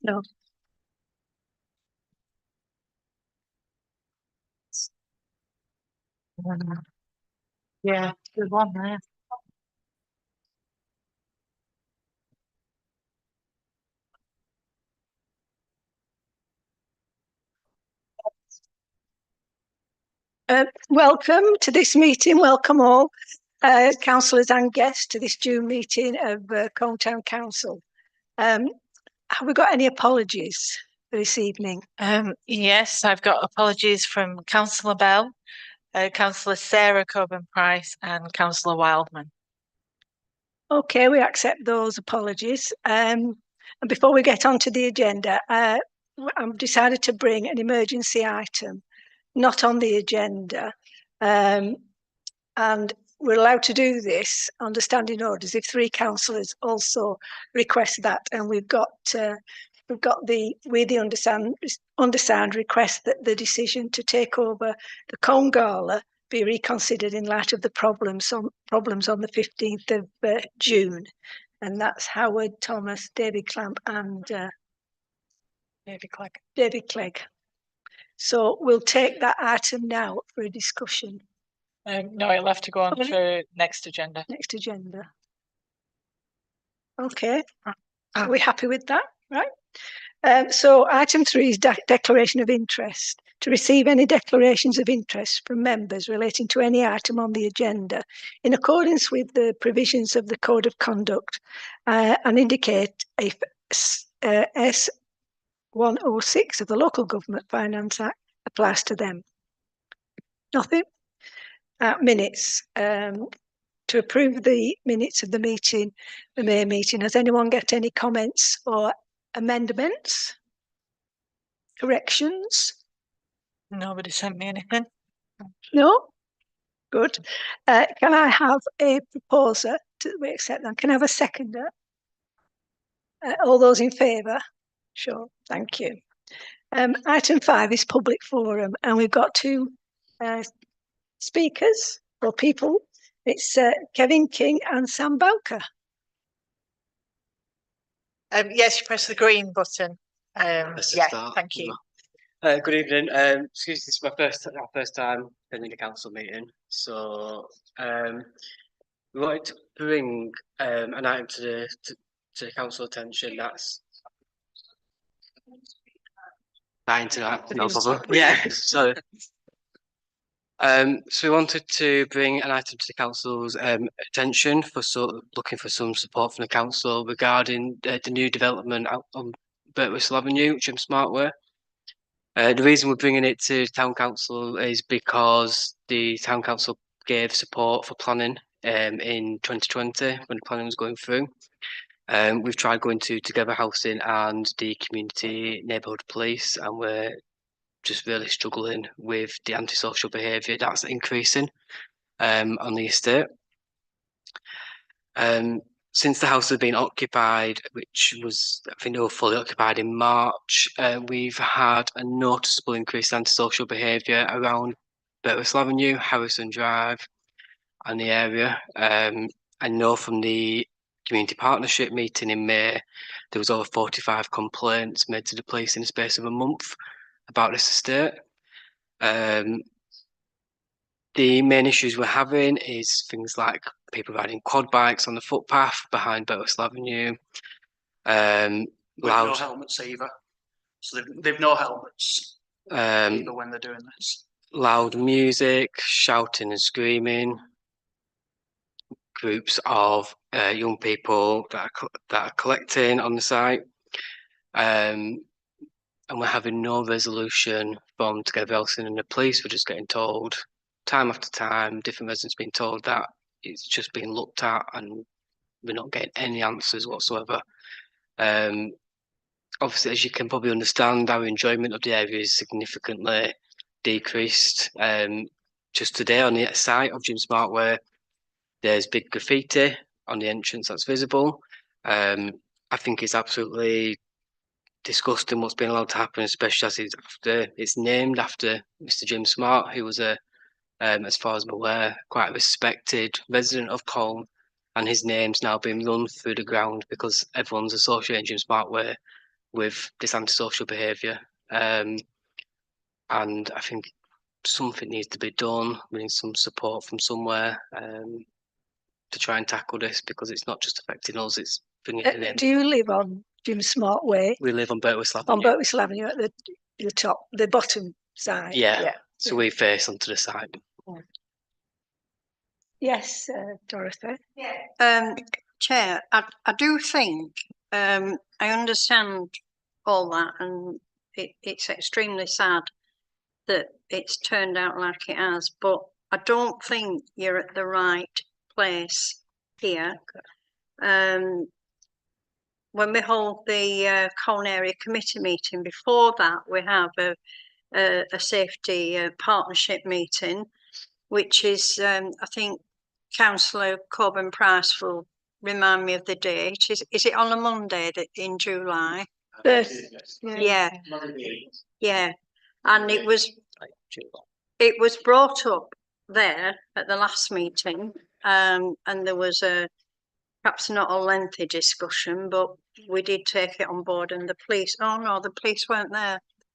No. Yeah, good one there. Welcome to this meeting. Welcome all councillors and guests to this June meeting of Colne Town Council. Have we got any apologies for this evening? Yes, I've got apologies from Councillor Bell, Councillor Sarah Coburn-Price and Councillor Wildman. Okay, we accept those apologies. And before we get on to the agenda, I've decided to bring an emergency item, not on the agenda. And we're allowed to do this under standing orders if three councillors also request that. And we've got the undersigned request that the decision to take over the Colne Gala be reconsidered in light of the problems on the 15th of June. And that's Howard Thomas, David Clamp and David Clegg. So we'll take that item now for a discussion. No, it'll have to go on to next agenda. Next agenda. Okay. Are we happy with that? Right. So item 3 is declaration of interest. To receive any declarations of interest from members relating to any item on the agenda in accordance with the provisions of the Code of Conduct and indicate if S 106 of the Local Government Finance Act applies to them. Nothing. Minutes. To approve the minutes of the meeting, the May meeting. Has anyone got any comments or amendments? Corrections? Nobody sent me anything. No? Good. Can I have a proposer to we accept that? Can I have a seconder? All those in favour? Sure, thank you. Item 5 is public forum, and we've got two speakers or people. It's Kevin King and Sam Bowker. Yes, you press the green button. Yeah, thank you. Good evening. Excuse me, this is our first time attending a council meeting. So we wanted to bring an item to the council attention. That's into that. No problem. Yeah. So we wanted to bring an item to the council's attention for looking for some support from the council regarding the new development out on Birtwistle Avenue, Jim Smart Way. The reason we're bringing it to town council is because the town council gave support for planning in 2020 when the planning was going through. We've tried going to Together Housing and the Community Neighbourhood Police, and we're just really struggling with the antisocial behaviour that's increasing on the estate. Since the house has been occupied, which was, I think they were fully occupied in March, we've had a noticeable increase in antisocial behaviour around Birtwistle Avenue, Harrison Drive and the area. I know from the community partnership meeting in May, there was over 45 complaints made to the police in the space of a month about this estate. The main issues we're having is things like people riding quad bikes on the footpath behind Birtwistle Avenue. With no helmets either. So they've no helmets either when they're doing this. Loud music, shouting and screaming. Groups of young people that are collecting on the site. And we're having no resolution from Together Housing and the police. We're just getting told time after time, different residents being told that it's just being looked at and we're not getting any answers whatsoever. Obviously, as you can probably understand, our enjoyment of the area is significantly decreased. Just today on the site of Jim Smart Way, there's big graffiti on the entrance that's visible. I think it's absolutely disgusting what's been allowed to happen, especially as it's named after Mr. Jim Smart, who was as far as I'm aware, quite a respected resident of Colne, and his name's now being run through the ground because everyone's associating Jim Smart Way with this antisocial behaviour. And I think something needs to be done. We need some support from somewhere to try and tackle this, because it's not just affecting us, it's bringing it in. Do you live on Jim Smart Way? We live on Birtwistle Avenue. On Birtwistle Avenue at the top, the bottom side? Yeah. So we face onto the side. Yes, Dorothy? Chair, I do think, I understand all that, and it's extremely sad that it's turned out like it has, but I don't think you're at the right place here. When we hold the Colne Area Committee meeting, before that we have a safety partnership meeting, which is, I think Councillor Coburn Price will remind me of the date. Is it on a Monday that in July? Yeah. And it was brought up there at the last meeting, and there was perhaps not a lengthy discussion, but we did take it on board. And the police weren't there. The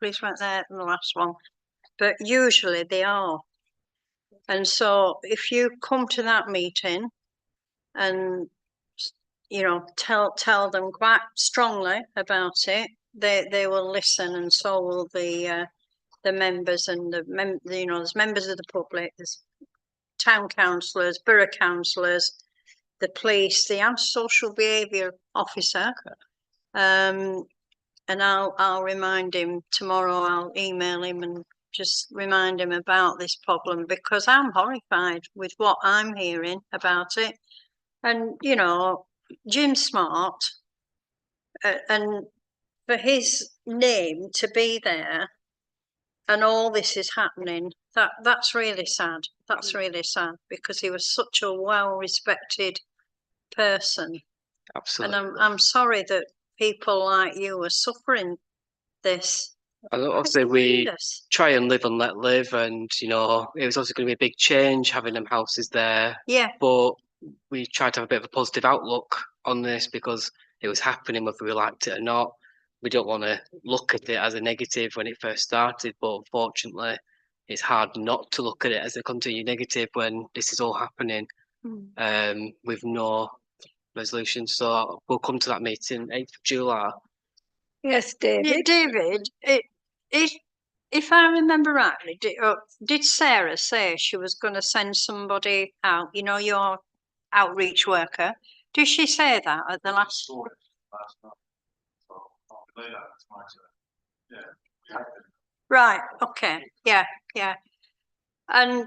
police weren't there in the last one, but usually they are. And so if you come to that meeting and, you know, tell them quite strongly about it, they will listen, and so will the members and there's members of the public, there's town councillors, borough councillors, the police, the antisocial behaviour officer. And I'll remind him tomorrow. I'll email him and just remind him about this problem, because I'm horrified with what I'm hearing about it. And, you know, Jim Smart, and for his name to be there and all this is happening, that's really sad. That's really sad, because he was such a well-respected person. Absolutely. And I'm sorry that people like you are suffering this. Obviously, we try and live and let live, and you know, it was also going to be a big change having them houses there. Yeah. But we tried to have a bit of a positive outlook on this, because it was happening whether we liked it or not. We don't want to look at it as a negative when it first started, but unfortunately, it's hard not to look at it as a continued negative when this is all happening with no resolution. So we'll come to that meeting 8th of July. Yes, David. Yeah, David, if I remember rightly, did Sarah say she was going to send somebody out, you know, your outreach worker? Did she say that at the last? Right, okay, yeah. And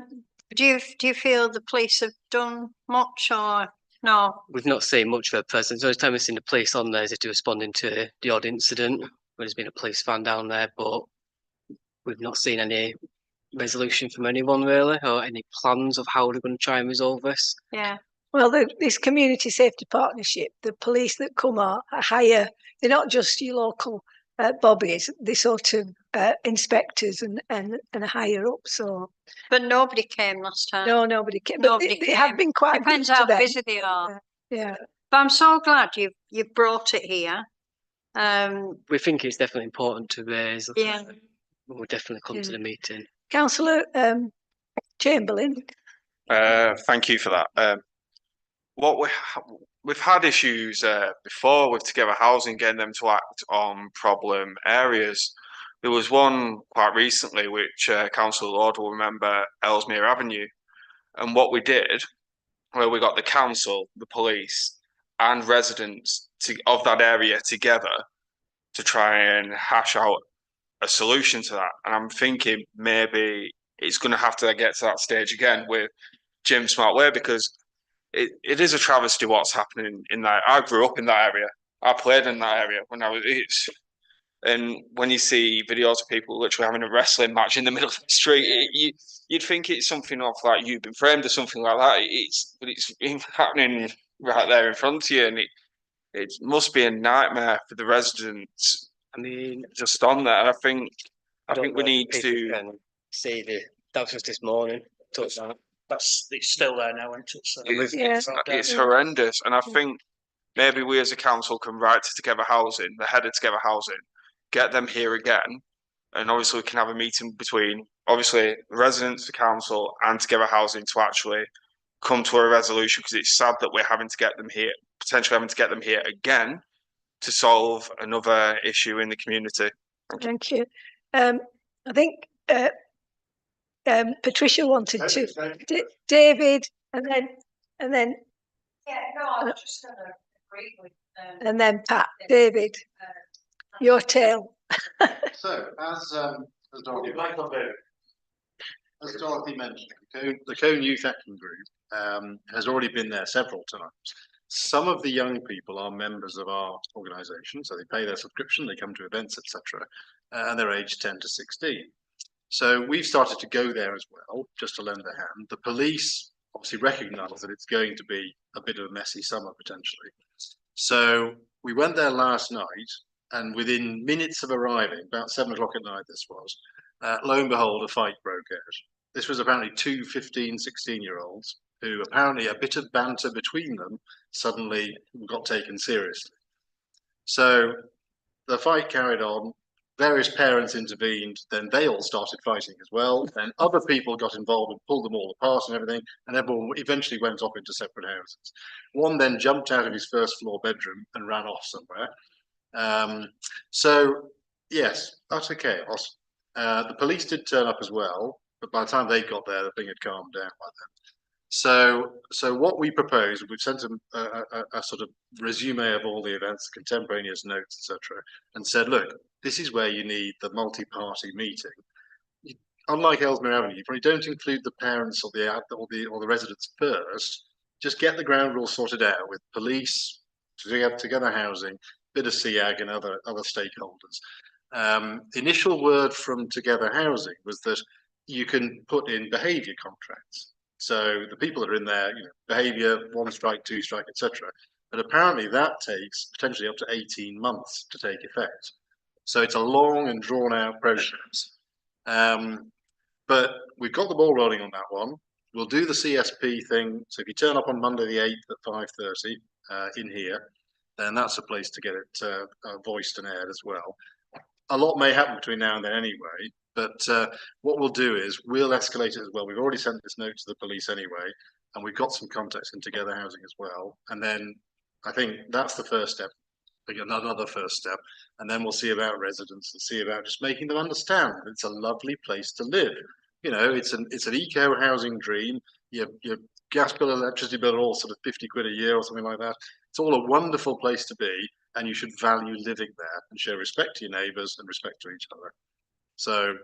do you feel the police have done much, or no? We've not seen much of a presence. The only time we've seen the police on there is if they're responding to the odd incident when there's been a police van down there, but we've not seen any resolution from anyone really, or any plans of how they're going to try and resolve this. Yeah. Well, this community safety partnership, the police that come are higher. They're not just your local bobbies. They're sort of inspectors and higher up. So, but nobody came last time. No, nobody came. Nobody But they have been quite. Depends how busy they are. Yeah. But I'm so glad you've brought it here. We think it's definitely important to raise. Yeah. We'll definitely come to the meeting. Councillor Chamberlain. Thank you for that. We've had issues before with Together Housing, getting them to act on problem areas. There was one quite recently, which Councillor Lord will remember, Ellesmere Avenue. And what we did, where we got the council, the police, and residents of that area together to try and hash out a solution to that. And I'm thinking maybe it's going to have to get to that stage again with Jim Smart Way, because it is a travesty what's happening in that. I grew up in that area. I played in that area when I was. And when you see videos of people literally having a wrestling match in the middle of the street, you'd think it's something of like You've Been Framed or something like that. But it's happening right there in front of you, and it must be a nightmare for the residents. I mean, just on that, I think we need to see that was just this morning. Touch that. It's still there now, isn't it? So it's horrendous, and I think maybe we as a council can write to Together Housing, the head of Together Housing, get them here again, and obviously we can have a meeting between obviously residents, the council, and Together Housing to actually come to a resolution, because it's sad that we're having to get them here, potentially having to get them here again to solve another issue in the community. Thank you. I think Patricia wanted to, David, and then. Yeah, no, I was just going to agree with. And then Pat, David, your tale. So, as Dorothy mentioned, the Cone Youth Action Group has already been there several times. Some of the young people are members of our organisation, so they pay their subscription, they come to events, etc., and they're aged 10 to 16. So we've started to go there as well, just to lend a hand. The police obviously recognise that it's going to be a bit of a messy summer potentially. So we went there last night, and within minutes of arriving, about 7 o'clock at night this was, lo and behold, a fight broke out. This was apparently two 15, 16-year-olds who apparently a bit of banter between them suddenly got taken seriously. So the fight carried on. Various parents intervened, then they all started fighting as well. Then other people got involved and pulled them all apart and everything, and everyone eventually went off into separate houses. One then jumped out of his first floor bedroom and ran off somewhere. So yes, utter chaos. The police did turn up as well, but by the time they got there, the thing had calmed down by then. So what we propose, we've sent them a sort of resume of all the events, contemporaneous notes, etc., and said, look, this is where you need the multi-party meeting. Unlike Ellesmere Avenue, you probably don't include the parents or the residents first. Just get the ground rules sorted out with police, Together Housing, bit of SEAG and other stakeholders. The initial word from Together Housing was that you can put in behaviour contracts. So the people that are in there, behaviour, 1 strike, 2 strike, etc. But apparently that takes potentially up to 18 months to take effect. So it's a long and drawn out process. But we've got the ball rolling on that one. We'll do the CSP thing. So if you turn up on Monday the 8th at 5:30 in here, then that's a place to get it voiced and aired as well. A lot may happen between now and then anyway, but what we'll do is we'll escalate it as well. We've already sent this note to the police anyway, and we've got some contacts in Together Housing as well. And then I think that's the first step, another first step, and then we'll see about residents and see about just making them understand that it's a lovely place to live. It's an eco housing dream. Your gas bill, electricity bill, are all sort of 50 quid a year or something like that. It's all a wonderful place to be, and you should value living there and show respect to your neighbours and respect to each other. So,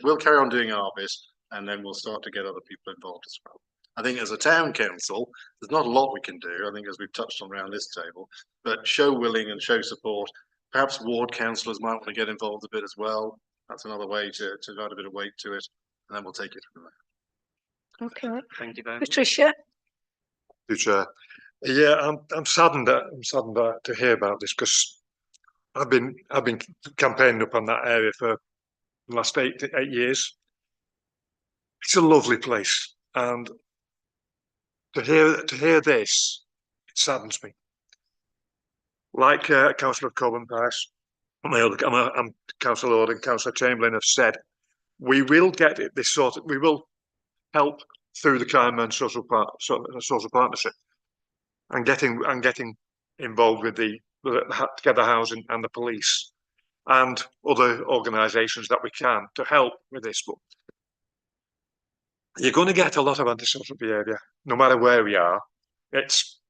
we'll carry on doing our bit, and then we'll start to get other people involved as well. I think as a town council, there's not a lot we can do, I think, as we've touched on around this table, but show willing and show support. Perhaps ward councillors might want to get involved a bit as well. That's another way to add a bit of weight to it, and then we'll take it from there. Okay. Thank you very much. Patricia? Chair. Yeah, I'm saddened to hear about this, because I've been campaigning up on that area for the last 8 years. It's a lovely place, and to hear this, it saddens me. Like Councillor Coburn-Price, I'm Councillor Lord and Councillor Chamberlain have said, we will get it this sort of, we will help through the Kindman social partnership, and getting involved with the Together Housing and the police and other organisations that we can to help with this. But you're going to get a lot of antisocial behaviour, no matter where we are. It's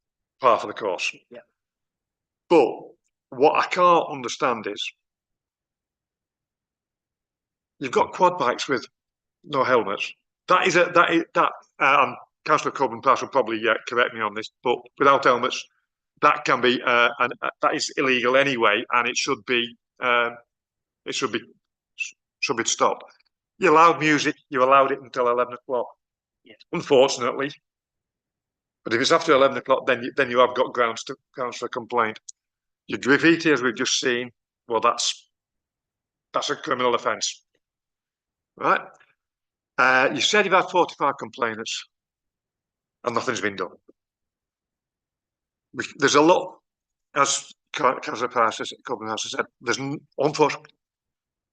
part of the course. Yeah. But what I can't understand is you've got quad bikes with no helmets. Councillor Coburn-Price will probably correct me on this, but without helmets, that can be that is illegal anyway, and it should be stopped. You allowed music, you allowed it until 11 o'clock. Yes. Unfortunately, but if it's after 11 o'clock, then you have got grounds for complaint. Your graffiti, as we've just seen, well, that's a criminal offence, right? You said you've had 45 complainants, and nothing's been done. There's a lot, as Councillor Price has said, unfortunately,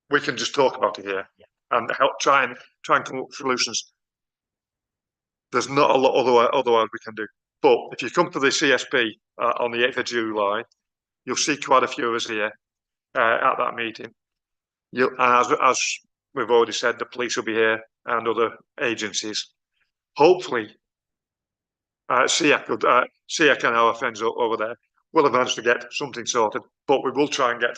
we can just talk about it here and help try and come up with solutions. There's not a lot otherwise we can do. But if you come to the CSP on the 8th of July, you'll see quite a few of us here at that meeting. As we've already said, the police will be here and other agencies. Hopefully, SEAC and our friends over there will have managed to get something sorted, but we will try and get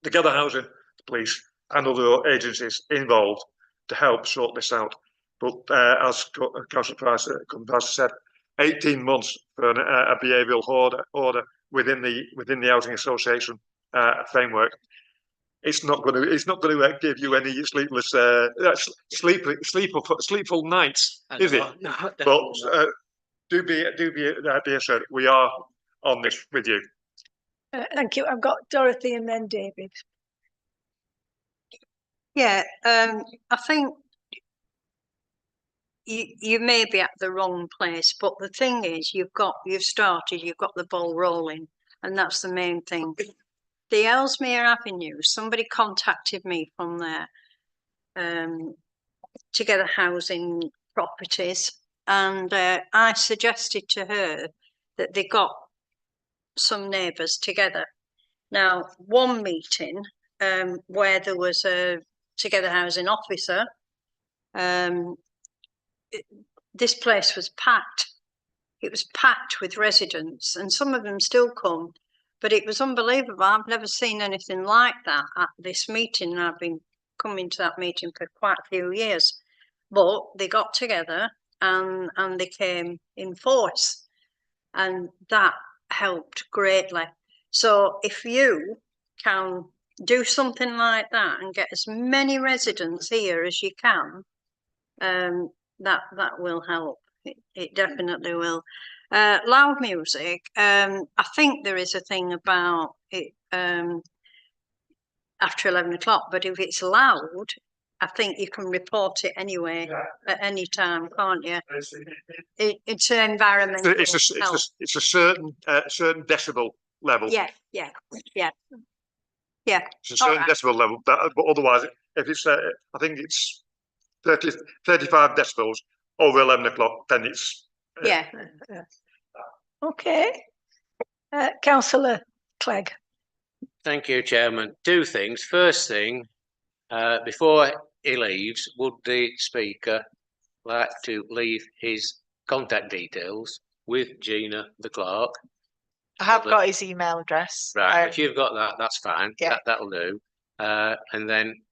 Together Housing, the police and other agencies involved to help sort this out. But as Councillor Price said, 18 months for a behavioural order within the housing association framework. It's not going to give you any sleepless sleepful nights, is it? No, but do be assured we are on this with you. Thank you. I've got Dorothy and then David. Yeah, I think you may be at the wrong place, but the thing is, you've got the ball rolling, and that's the main thing. The Ellesmere Avenue, somebody contacted me from their Together Housing properties, and I suggested to her that they got some neighbours together. Now, one meeting where there was a Together Housing officer, this place was packed. It was packed with residents, and some of them still come. But it was unbelievable. I've never seen anything like that at this meeting. I've been coming to that meeting for quite a few years. But they got together and they came in force. And that helped greatly. So if you can do something like that and get as many residents here as you can, that will help. It definitely will. Loud music, I think there is a thing about it after 11 o'clock, but if it's loud, I think you can report it anyway at any time, can't you? It's an environmental It's a certain decibel level. Yeah. It's a certain decibel level, but otherwise, if it's I think it's 35 decibels over 11 o'clock, then it's yeah. Okay. Councillor Clegg. Thank you, Chairman. Two things. First thing, before he leaves, would the Speaker like to leave his contact details with Gina, the clerk? I have got his email address. Right, if you've got that, that's fine. Yeah. That'll do. And then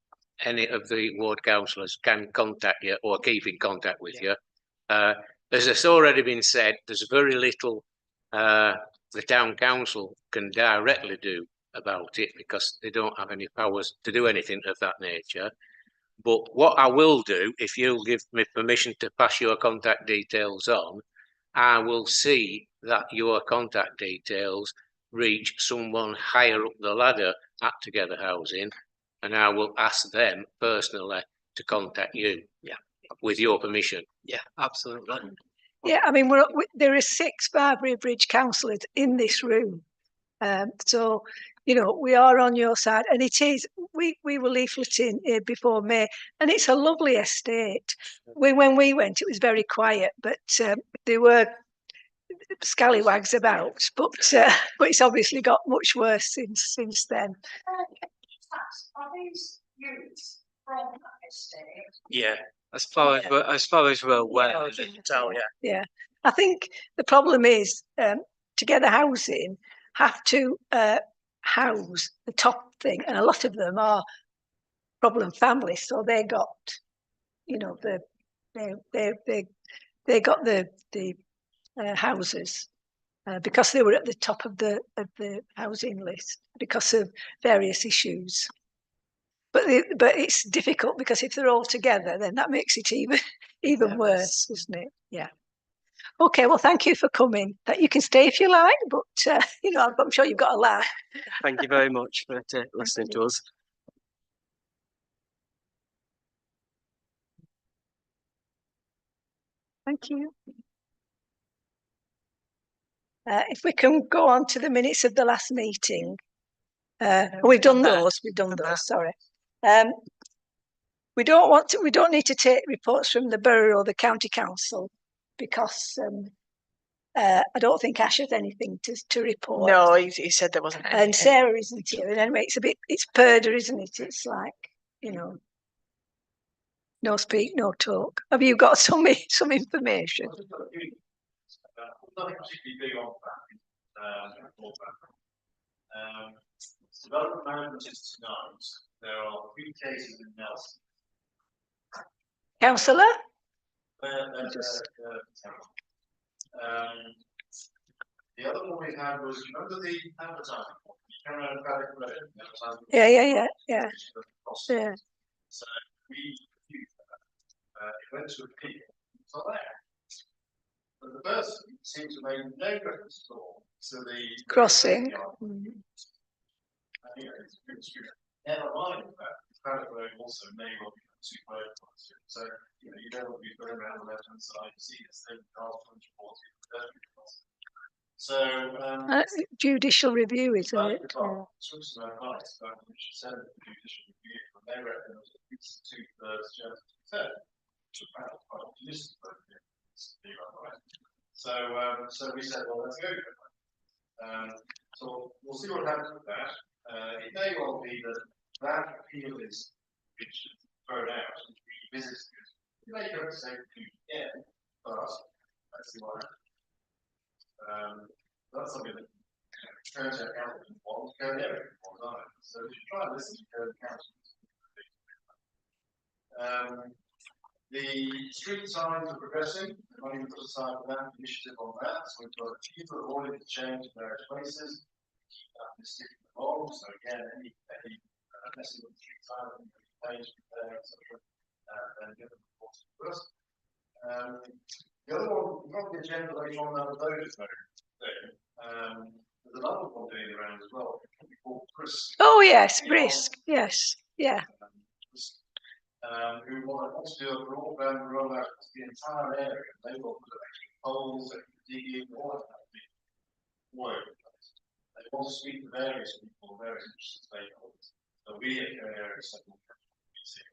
any of the ward councillors can contact you or keep in contact with you. As it's already been said, there's very little the town council can directly do about it because they don't have any powers to do anything of that nature. But what I will do, if you'll give me permission to pass your contact details on, I will see that your contact details reach someone higher up the ladder at Together Housing, and I will ask them personally to contact you. Yeah. With your permission. Yeah, absolutely. Yeah, I mean, there are 6 Barbary Bridge councillors in this room. So, you know, we are on your side, and it is, we were leafleting before May, and it's a lovely estate. When we went, it was very quiet, but there were scallywags about, but it's obviously got much worse since then. Are these units from that estate? Yeah, as far as we're aware. Yeah, I think the problem is Together Housing have to house the top thing, and a lot of them are problem families, so they got, you know, they got the houses because they were at the top of the housing list because of various issues. But it's difficult because if they're all together, then that makes it even worse, doesn't it? Yeah. Okay, well, thank you for coming. You can stay if you like, but you know, I'm sure you've got a laugh. Thank you very much for listening to us. Thank you. If we can go on to the minutes of the last meeting. We've done those, sorry. We don't need to take reports from the borough or the county council because I don't think Ash has anything to report. No, he said there wasn't anything. And Sarah isn't here. And anyway, it's Purder, isn't it? It's like, you know, no speak, no talk. Have you got some information? Nothing particularly big on that. Development management is tonight. There are 3 cases in Nelson. Councillor? The other one we had was, remember the advertising? Yeah. So we it went to appeal. It's not there. But the person seems to make no reference at all to the crossing. Never mind that. Private road also may well be too close. So you don't want to be going around the left hand side. You see this thing, cars 140. So judicial review, isn't it? Some advice about which you said the judicial review, and they reckon it was at least 2/3 chance to be fair. So we said, well, let's go for that. So we'll see what happens with that. It may well be that appeal is thrown out and revisited. You may go to say again, but let's see what happens. That's something that turns out council wants, go there one. So if you try and listen to go council. The street signs are progressing. The money we put aside for that initiative on that. So we've got a few that have already changed in various places. Keep that sticking along. So again, any messing with the street sign, page there, etc. And get them reported to us. The other one, we've got the agenda later on that voters vote thing. There's another one doing around as well. It can be called Brisk. Oh yes, Brisk. Yes, yeah. Who wants to do a broadband rollout across the entire area. They will put extra poles, extra digging, all that kind of thing. They want to speak to various people, various interested stakeholders. So we at the area several meeting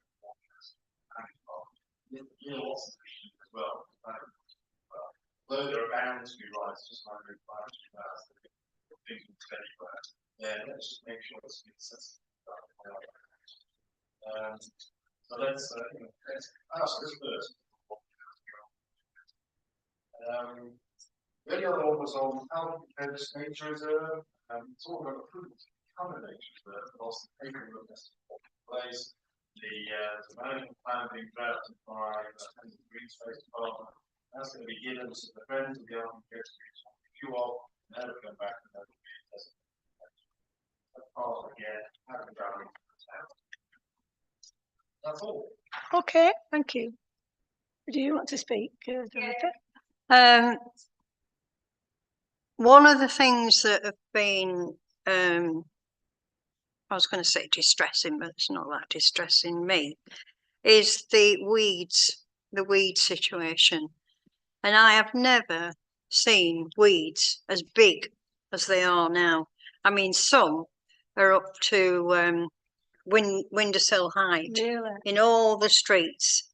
and lots of issues as well. Though there are bound to be rights, just like the things will tell you that. Yeah, let's just make sure it's consistent. So let's ask this first. The only other one was on how this nature reserve. It's all about approval to become a nature reserve, but also the paperwork that's taking place. The management plan being drafted by the Green Space Department. That's going to be given to the friends of the architects to review of, and then come back and that will be a test. That's part again, having done it. That's all. Okay, thank you. Do you want to speak, Dorothy? One of the things that have been, I was going to say distressing, but it's not that distressing me, is the weed situation. And I have never seen weeds as big as they are now. I mean, some are up to Windowsill height in all the streets.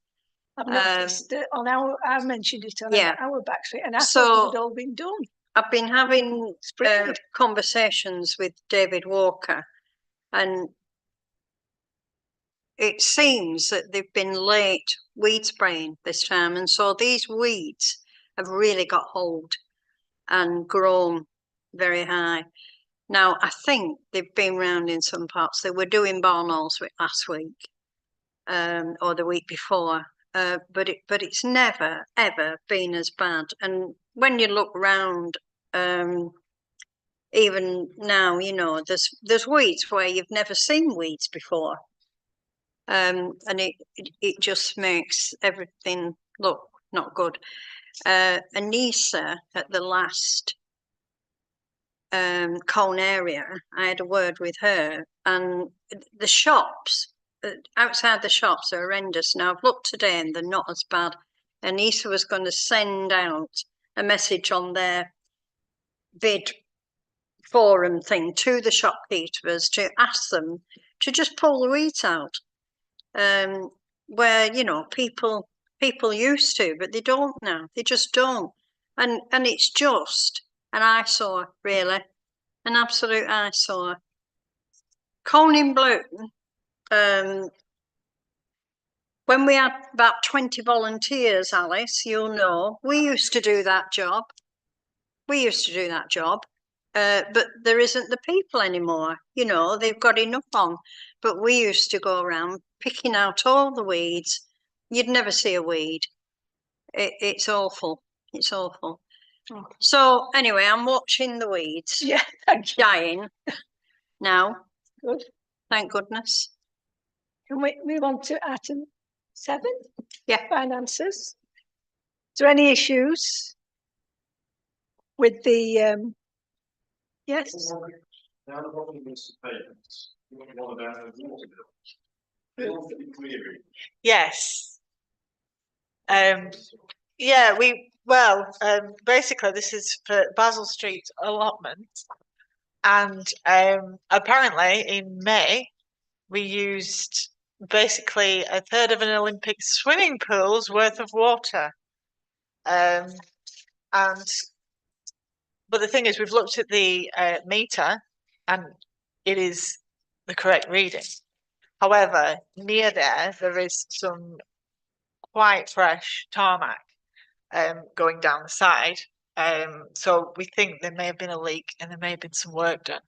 I've noticed on I've mentioned it on our back street, and I thought it had all been done. I've been having conversations with David Walker, and it seems that they've been late weed spraying this time, and so these weeds have really got hold and grown very high. Now, I think they've been round in some parts. They were doing Barnall's last week or the week before, but it's never, ever been as bad. And when you look round, even now, you know, there's weeds where you've never seen weeds before. And it just makes everything look not good. Anissa at the last Colne area, I had a word with her, and the shops outside the shops are horrendous. Now I've looked today and they're not as bad. Anissa was going to send out a message on their bid forum thing to the shopkeepers to ask them to just pull the weeds out. Where, you know, people used to, but they don't now. They just don't. And it's just an eyesore, really. An absolute eyesore. Coning Bloom, when we had about 20 volunteers, Alice, you'll know, we used to do that job. But there isn't the people anymore. You know, they've got enough on. But we used to go around picking out all the weeds. You'd never see a weed. It's awful. It's awful. Oh. So anyway, I'm watching the weeds. Yeah, thank you. Dying now. Good. Thank goodness. Can we move on to item 7? Yeah. Finances. Is there any issues with the, yes? Yes. Basically this is for Basil Street allotment, and apparently in May we used basically a third of an Olympic swimming pool's worth of water. But the thing is, we've looked at the meter and it is the correct reading. However, near there is some quite fresh tarmac going down the side. So we think there may have been a leak and there may have been some work done.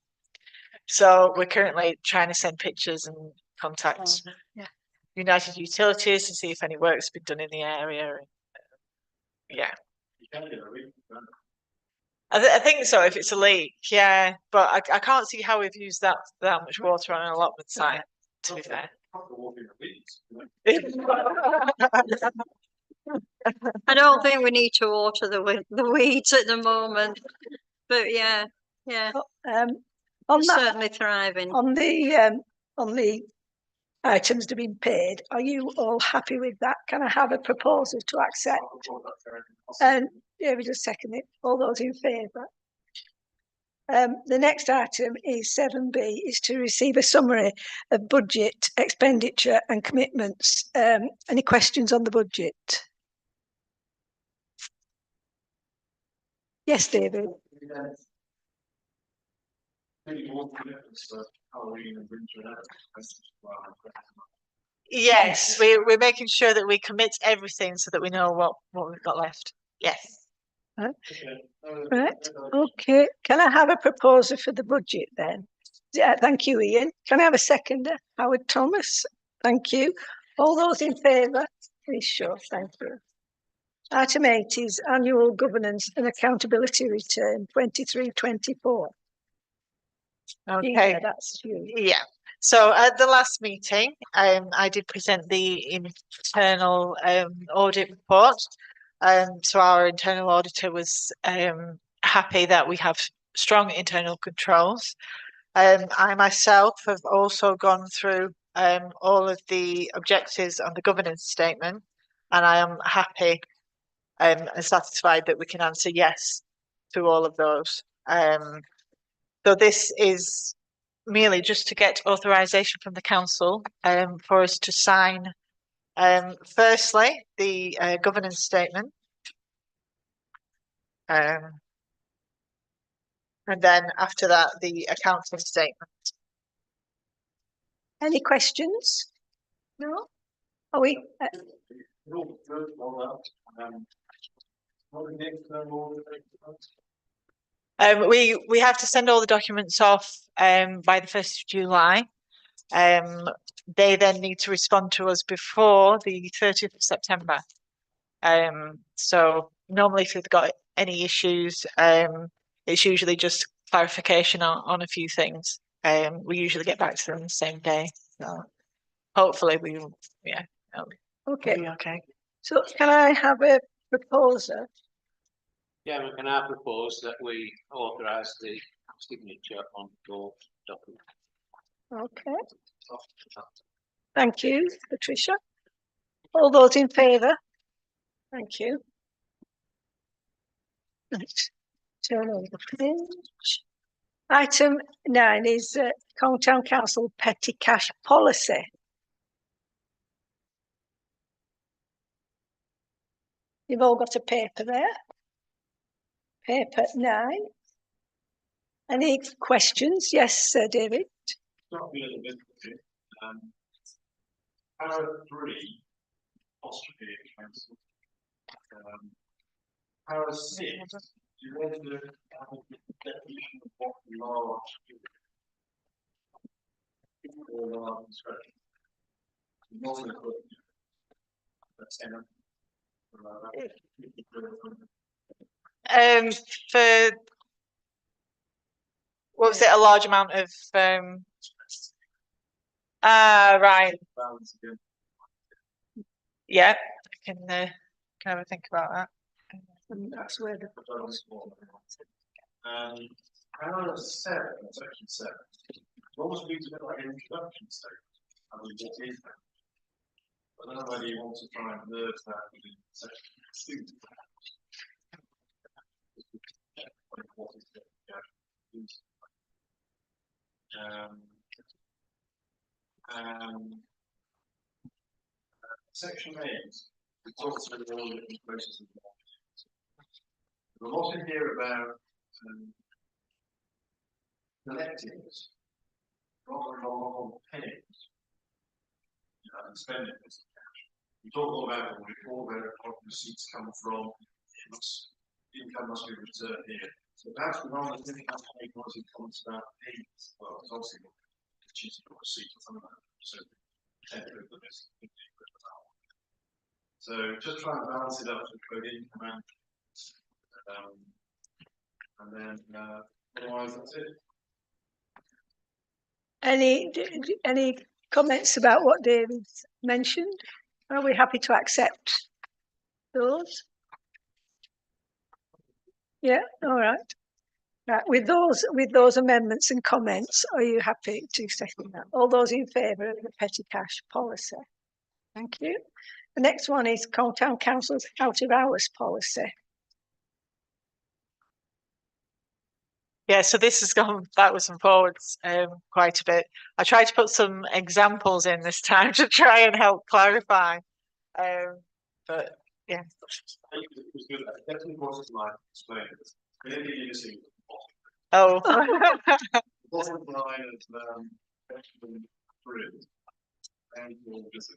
So we're currently trying to send pictures and contact United Utilities to see if any work's been done in the area. Yeah. I think so, if it's a leak, yeah. But I can't see how we've used that much water on an allotment site, to be fair. I don't think we need to water the weeds at the moment. But yeah. On that, certainly thriving. on the items that have been paid, are you all happy with that? Can I have a proposal to accept? And we just second it. All those in favour? The next item is 7B, is to receive a summary of budget, expenditure and commitments. Any questions on the budget? Yes, David. Yes, we're making sure that we commit everything so that we know what we've got left. Yes. Right. Okay. Can I have a proposal for the budget then? Yeah, thank you, Ian. Can I have a seconder? Howard Thomas. Thank you. All those in favour, please show. Thank you. Item 8 is annual governance and accountability return 23-24. Okay. Yeah, that's you. Yeah. So at the last meeting, I did present the internal audit report. So our internal auditor was happy that we have strong internal controls. I myself have also gone through all of the objectives on the governance statement, and I am happy and satisfied that we can answer yes to all of those. So this is merely just to get authorisation from the council for us to sign firstly the governance statement, and then after that the accounting statement. Any questions? No? Are we? We have to send all the documents off by the 1st of July. They then need to respond to us before the 30th of September. So normally if they've got any issues, it's usually just clarification on a few things. We usually get back to them the same day. So hopefully we will, Okay. be okay. So can I have a proposal? Chairman, can I propose that we authorise the signature on both documents? Okay. Thank you, Patricia. All those in favour? Thank you. Right. Turn over the page. Item 9 is Colne Town Council petty cash policy. You've all got a paper there. Paper 9. Any questions? Yes, Sir David. Not really a bit. Para 3, apostrophe council. Para 6, you want to have a definition of what large or large construction. Not going to put a tenant. For what was it? A large amount of right. Yeah, I can have a think about that. And that's where the Para 7, section 7. Almost reads a bit like an introduction statement. I mean, what is that? I don't know whether you want to try and merge that within section 2. What is it? Section 8, we talked through all the different processes. There's a lot in here about collectives, rather on pennies, and spending this cash. We talk all about where receipts come from, income must be returned here. So that's one of the things that's made policy comments about payments. Well, it's obviously not cheating or receipt or something like that. So, so just try and balance it up to code income and then otherwise that's it. Any comments about what David's mentioned? Are we happy to accept those? Yeah, all right. Right, with those amendments and comments, are you happy to second that? All those in favour of the petty cash policy? Thank you. The next one is Colne Town Council's out of hours policy. Yeah, so this has gone backwards and forwards quite a bit. I tried to put some examples in this time to try and help clarify. But yeah. It was good. I definitely wasn't like explaining this. Maybe you see Oh. bottom line of section 3. And we'll just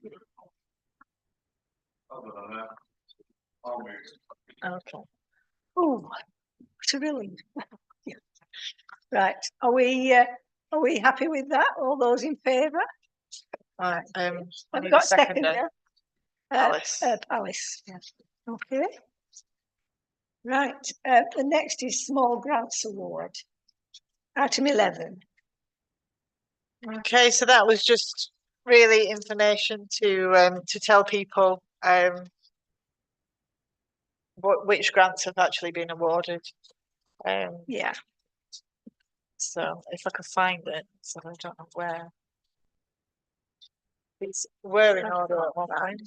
other than that, I'll move. Okay. Oh, what a relief. Right, are we happy with that? All those in favour? All right. I've got a second there. Alice. Alice. Yes. Okay. Right. The next is Small Grants Award. Item 11. Okay, so that was just really information to tell people which grants have actually been awarded. Yeah. So if I could find it, so I don't know where. These were in order at one point.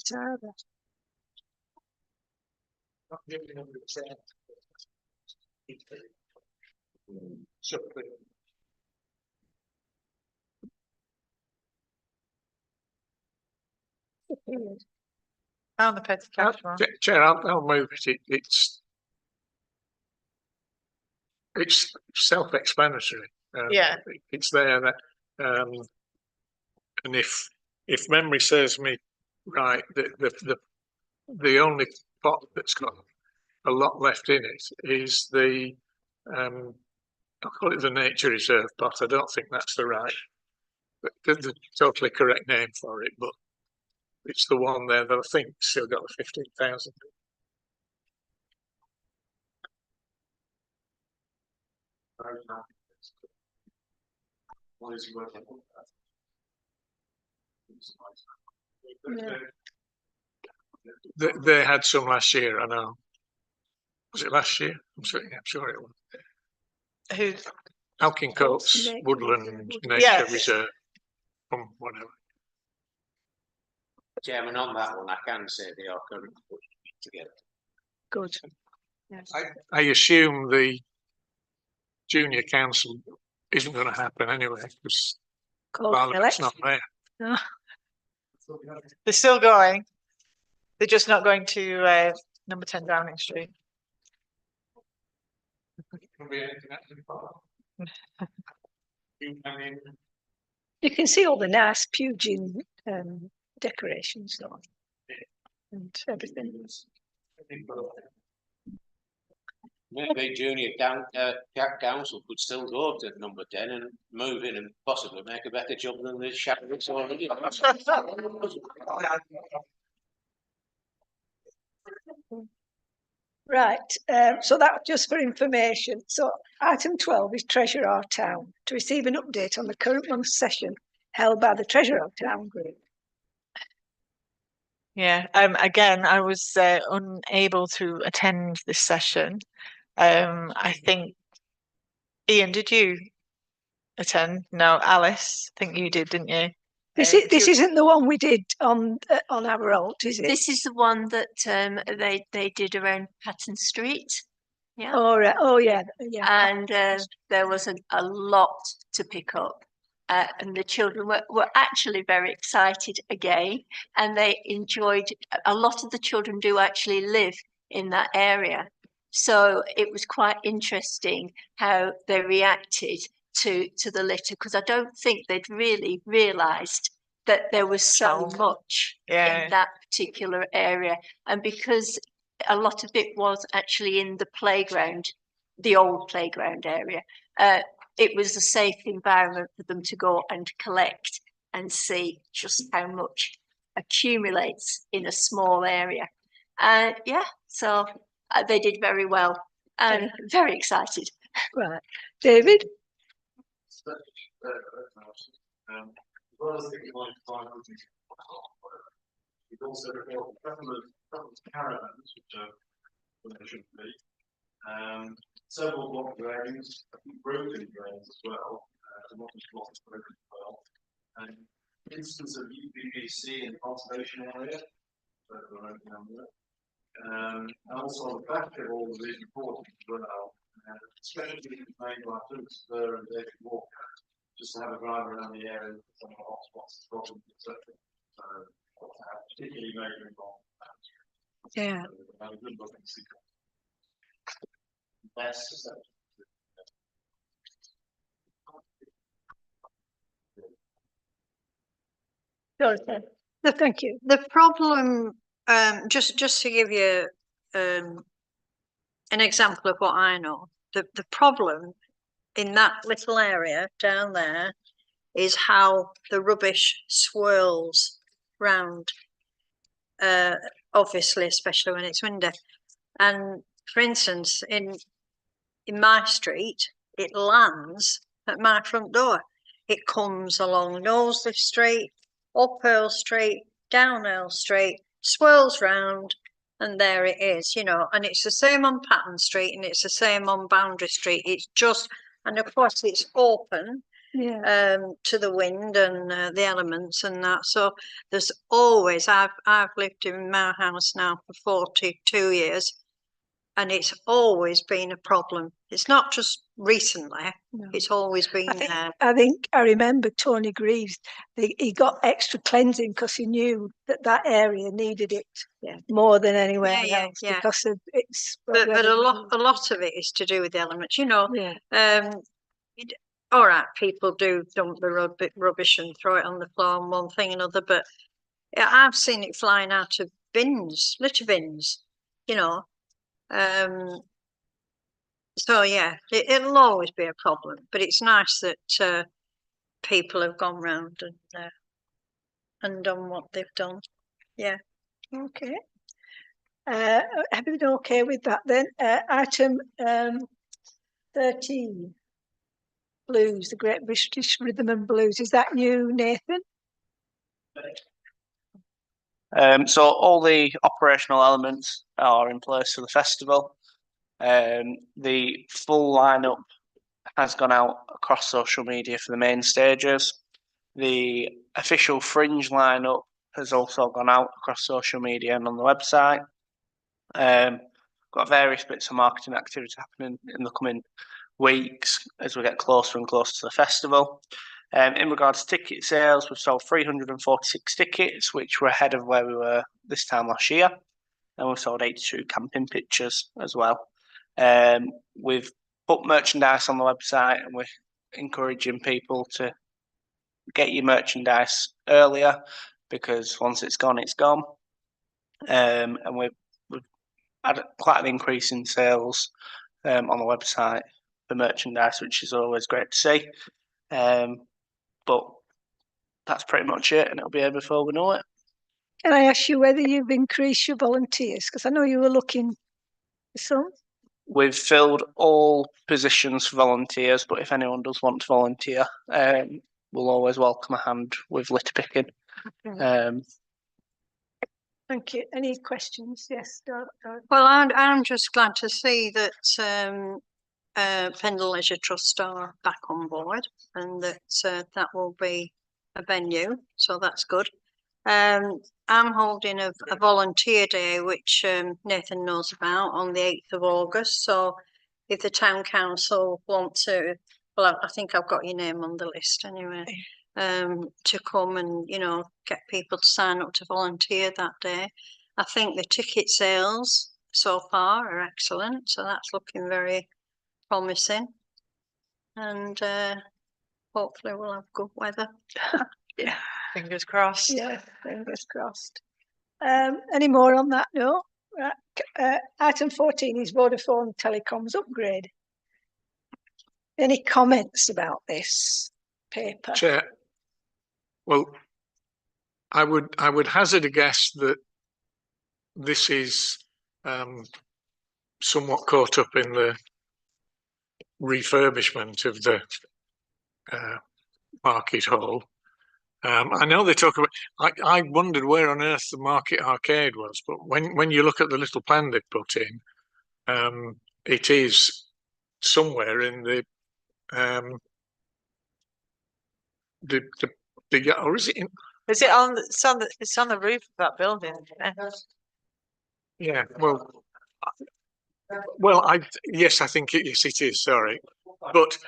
Found the petty cash one. Chair, I'll move it. It's self-explanatory. Yeah. It's there that, and if memory serves me right, the only pot that's got a lot left in it is the I'll call it the nature reserve pot. I don't think that's the right, the totally correct name for it, but it's the one there that I think still got the 15,000. Yeah. They had some last year, I know. Was it last year? I'm sure it was. Who? Alkin Coates Woodland Nature Yes. Reserve, from whatever. Chairman, on that one, I can say they are currently put together. Good. Yes. I assume the junior council isn't going to happen anyway because Called Parliament's not there. No. They're still going. They're just not going to number 10 Downing Street. You can see all the nice Pugin decorations though, and everything. Maybe junior council could still go to number 10 and move in and possibly make a better job than the shadows already. Right, so that's just for information. So item 12 is Treasure Our Town, to receive an update on the current month's session held by the Treasure Our Town group. Yeah, again, I was unable to attend this session. I think, Ian, did you attend? No, Alice, I think you did, didn't you? This isn't the one we did on our alt, is it? This is the one that they did around Patton Street. Yeah. Oh, right. Oh, yeah, yeah. And there was a lot to pick up. And the children were actually very excited again, and they enjoyed. A lot of the children do actually live in that area, so it was quite interesting how they reacted to the litter, because I don't think they'd really realised that there was so much in that particular area, and because a lot of it was actually in the playground, the old playground area. It was a safe environment for them to go and collect and see just how much accumulates in a small area. Yeah, so they did very well and very excited. Right. David? We've also got a couple of caravans, which should be. Several block drains, I think broken drains as well. A lot of blocks broken as well. And instance of UPVC in the conservation area. And also on the back of all of these reports as well, especially made by Philip Spur and David Walker, just to have a drive around the area with some of the hotspots, problems, etc. So, particularly major involvement. Yeah. Have a good look and see. Thank you. The problem, just to give you an example of what I know, the problem in that little area down there is how the rubbish swirls round, obviously, especially when it's windy. And for instance, in my street, it lands at my front door. It comes along Knowsley Street, up Earl Street, down Earl Street, swirls round, and there it is, you know. And it's the same on Patton Street, and it's the same on Boundary Street. It's just, and of course it's open to the wind and the elements and that. So there's always, I've lived in my house now for 42 years, and it's always been a problem. It's not just recently, it's always been there. I think I remember Tony Greaves, he got extra cleansing because he knew that area needed it more than anywhere else because of it's. But a lot of it is to do with the elements, you know. All right, people do dump the rubbish and throw it on the floor and one thing and another, but I've seen it flying out of bins, litter bins, you know. So yeah, it'll always be a problem, but it's nice that people have gone round and done what they've done. Yeah. Okay. Have you been okay with that then? Item 13, blues, the Great British Rhythm and Blues. Is that you, Nathan? So all the operational elements are in place for the festival. The full lineup has gone out across social media for the main stages. The official fringe lineup has also gone out across social media and on the website. Got various bits of marketing activity happening in the coming weeks as we get closer and closer to the festival. In regards to ticket sales, we've sold 346 tickets, which were ahead of where we were this time last year. And we've sold 82 camping pictures as well. We've put merchandise on the website, and we're encouraging people to get your merchandise earlier, because once it's gone, it's gone. And we've had quite an increase in sales on the website for merchandise, which is always great to see. But that's pretty much it, and it'll be here before we know it. Can I ask you whether you've increased your volunteers? Because I know you were looking for some. We've filled all positions for volunteers, but if anyone does want to volunteer, we'll always welcome a hand with litter picking. Okay. Thank you. Any questions? Yes. Well, I'm just glad to see that Pendle Leisure Trust are back on board, and that that will be a venue, so that's good. I'm holding a volunteer day, which Nathan knows about, on the 8th of August. So if the town council want to, well, I think I've got your name on the list anyway, to come and, you know, get people to sign up to volunteer that day. I think the ticket sales so far are excellent, so that's looking very promising. And hopefully we'll have good weather. Yeah. Fingers crossed. Yeah, fingers crossed. Any more on that? No. Item 14 is Vodafone Telecoms upgrade. Any comments about this paper? Chair, well, I would hazard a guess that this is somewhat caught up in the refurbishment of the Market Hall. I know they talk about. I wondered where on earth the Market Arcade was, but when you look at the little plan they put in, it is somewhere in the or is it in? Is it on? It's on the roof of that building. Yeah. Well, yes, I think yes, it is. Sorry, but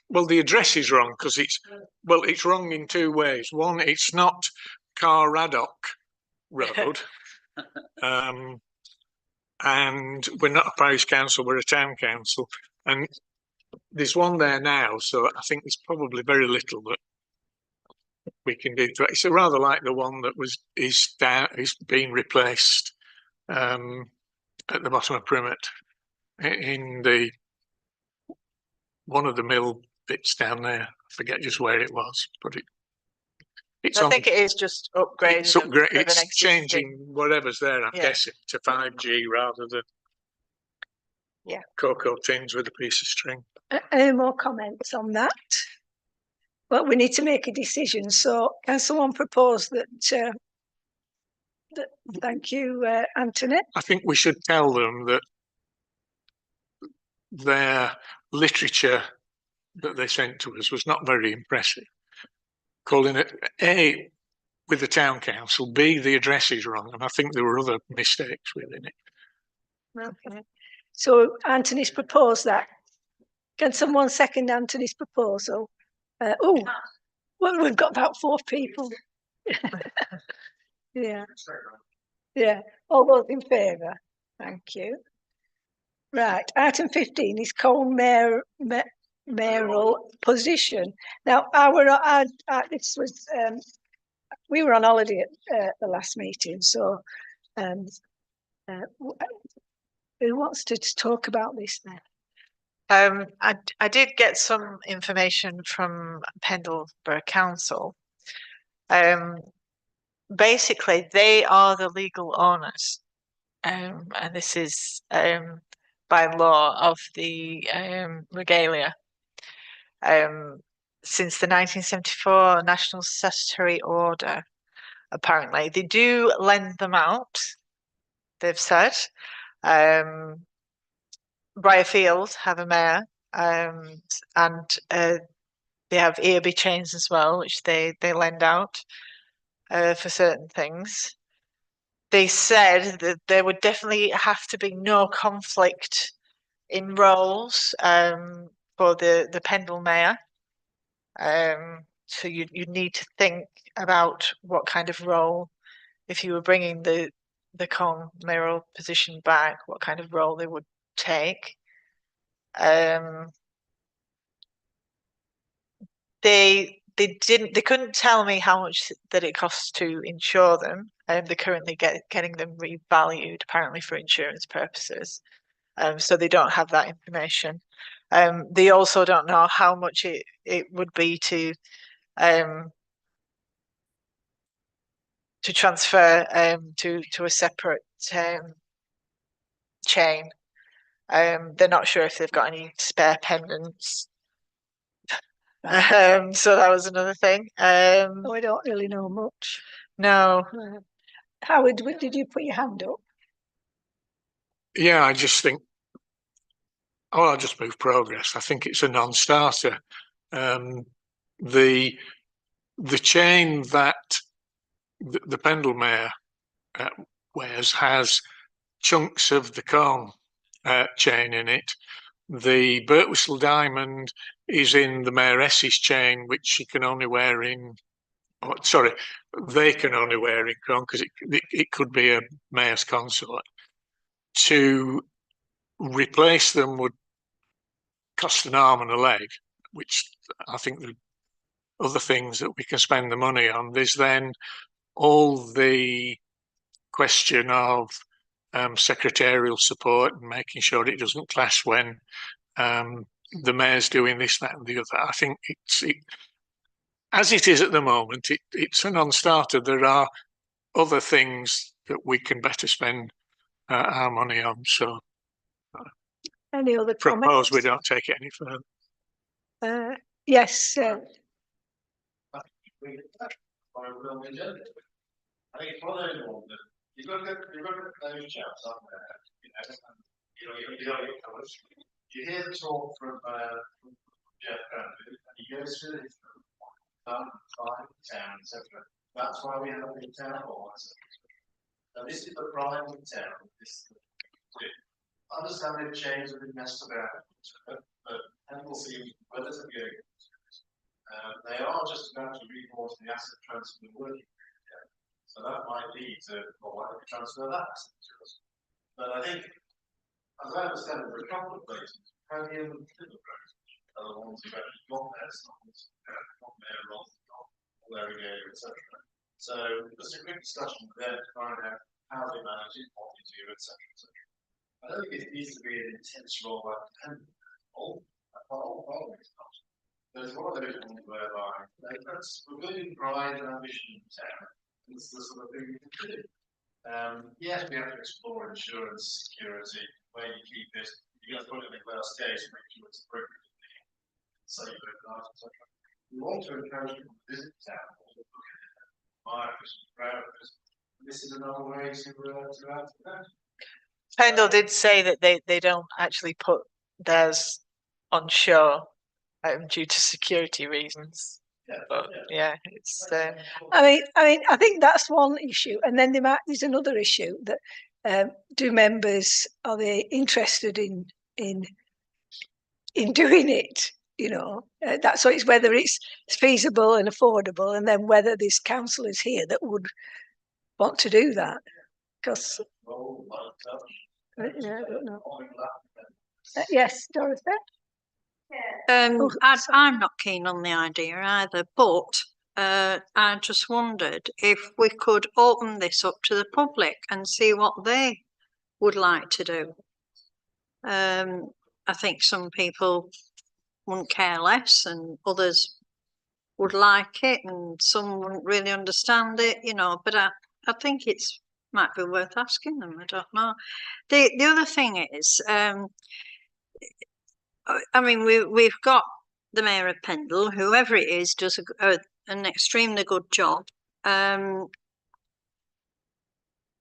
well, the address is wrong because it's wrong in two ways. One, it's not Carraddock Road, and we're not a parish council, we're a town council, and there's one there now, so I think there's probably very little that we can do to it. It's rather like the one that is being replaced at the bottom of Primmett in the one of the mill bits down there. I forget just where it was, but it's. I think it is just upgraded. It's upgrade. It's changing whatever's there. I'm guessing to 5G rather than cocoa tins with a piece of string. Any more comments on that? Well, we need to make a decision. So, can someone propose that? Thank you, Anthony. I think we should tell them that their literature that they sent to us was not very impressive. Calling it A with the town council, B the address is wrong, and I think there were other mistakes within it. Okay. So Anthony's proposed that. Can someone second Anthony's proposal? Well, we've got about 4 people. Yeah. All those in favour? Thank you. Right. Item 15 is Colne mayoral position. Now, this was we were on holiday at the last meeting, so who wants to talk about this then? I did get some information from Pendle Borough Council. Basically, they are the legal owners, and this is by law of the regalia. Since the 1974 National Statutory Order, apparently they do lend them out. They've said. Briarfield have a mayor, and they have Earby chains as well, which they lend out for certain things. they said that there would definitely have to be no conflict in roles for the Pendle Mayor. So you need to think about what kind of role, if you were bringing the Cong mayoral position back, what kind of role they would take. They couldn't tell me how much that it costs to insure them. They're currently getting them revalued, apparently for insurance purposes. So they don't have that information. They also don't know how much it would be to transfer to a separate chain. They're not sure if they've got any spare pendants. So that was another thing. Oh, I don't really know much. No. Howard, did you put your hand up? Yeah, I just think, I'll just move progress. I think it's a non-starter. The chain that the Pendle Mare wears has chunks of the Cong chain in it. The Birtwistle Diamond is in the Mayoress's chain, which she can only wear in, sorry, they can only wear in Cong, because it could be a mayor's consort. To replace them would cost an arm and a leg, which I think the other things that we can spend the money on. There's then all the question of secretarial support and making sure it doesn't clash when the mayor's doing this, that, and the other. I think as it is at the moment, it's a non-starter. There are other things that we can better spend our money on. So, any other propose comments? we don't take it any further. Yes. I think it's one of those ones that you look at those chaps up there, you hear the talk from Jeff Granville, and he goes through it from town, etc. That's why we have the town hall. So this is the prime of town. Understand they've changed and been messed about, but Pendle seems relatively good. They are just about to report the asset transfer working. So that might lead to, well, why don't we transfer that asset to us? But I think, as I understand it, there are a couple of places, Podium and Fiddlebrooke are the ones who actually got their songs, got their roles, got their regalia, etc. So just a quick discussion with them to find out how they manage it, what they do, etc. I don't think it needs to be an intense role like Pendle. But it's one of those ones whereby we're building pride and ambition in town. It's the sort of thing we can do. Yes, we have to explore insurance, security, where you keep it. You're going to put it in a glass case and make sure it's appropriately safe overnight, etc. We want to encourage people to visit town, look at it, admire it, proud of it. This is another way to add to that. Pendle did say that they don't actually put theirs on show due to security reasons. But yeah, it's. I mean, I think that's one issue, and then there's another issue that do members, are they interested in doing it? You know, that's so it's whether it's feasible and affordable, and then whether there's councillors here that would want to do that. Because I don't know. Yes, Dorothy. I'm not keen on the idea either, but I just wondered if we could open this up to the public and see what they would like to do. I think some people wouldn't care less and others would like it and some wouldn't really understand it, you know, but I think it's might be worth asking them. I don't know. The other thing is, I mean, we've got the Mayor of Pendle, whoever it is, does an extremely good job.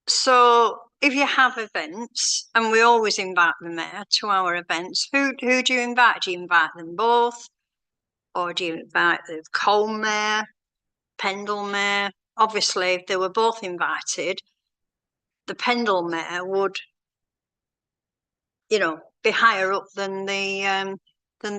So if you have events, and we always invite the Mayor to our events, who do you invite? Do you invite them both? Or do you invite the Colne Mayor, Pendle Mayor? Obviously, if they were both invited, the Pendle mayor would, you know, be higher up than the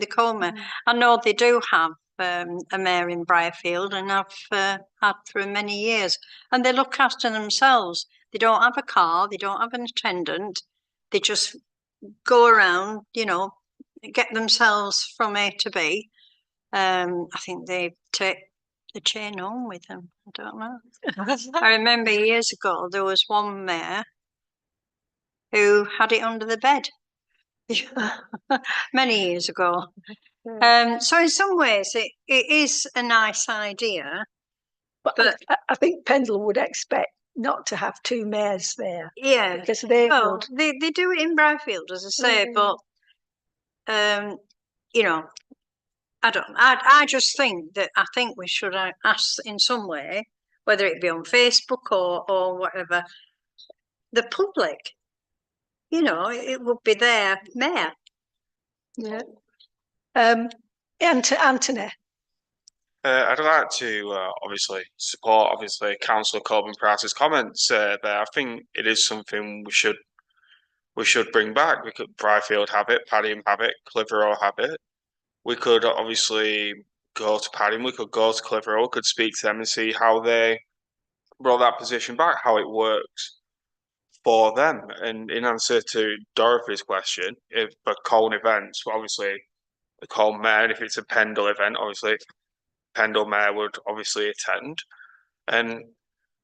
Colne mayor. I know they do have a mayor in Briarfield, and I've had for many years, and they look after themselves. They don't have a car, they don't have an attendant, they just go around, you know, get themselves from A to B. I think they take the chain home with them. I don't know. I remember years ago there was one mayor who had it under the bed. Many years ago. So in some ways it is a nice idea. But I think Pendle would expect not to have two mayors there. Yeah. Because they well, they do it in Briarfield, as I say, but you know, I just think that I think we should ask in some way, whether it be on Facebook or whatever, the public, you know, it would be their mayor. Yeah. Anthony. I'd like to obviously support Councillor Corbyn Price's comments there. I think it is something we should bring back. We could Briarfield have it, Padiham have it, Clitheroe have it. We could obviously go to Padiham, we could go to Clitheroe, we could speak to them and see how they brought that position back, how it works for them. And in answer to Dorothy's question, if for Colne events, obviously the Colne mayor, and if it's a Pendle event, obviously Pendle mayor would obviously attend. And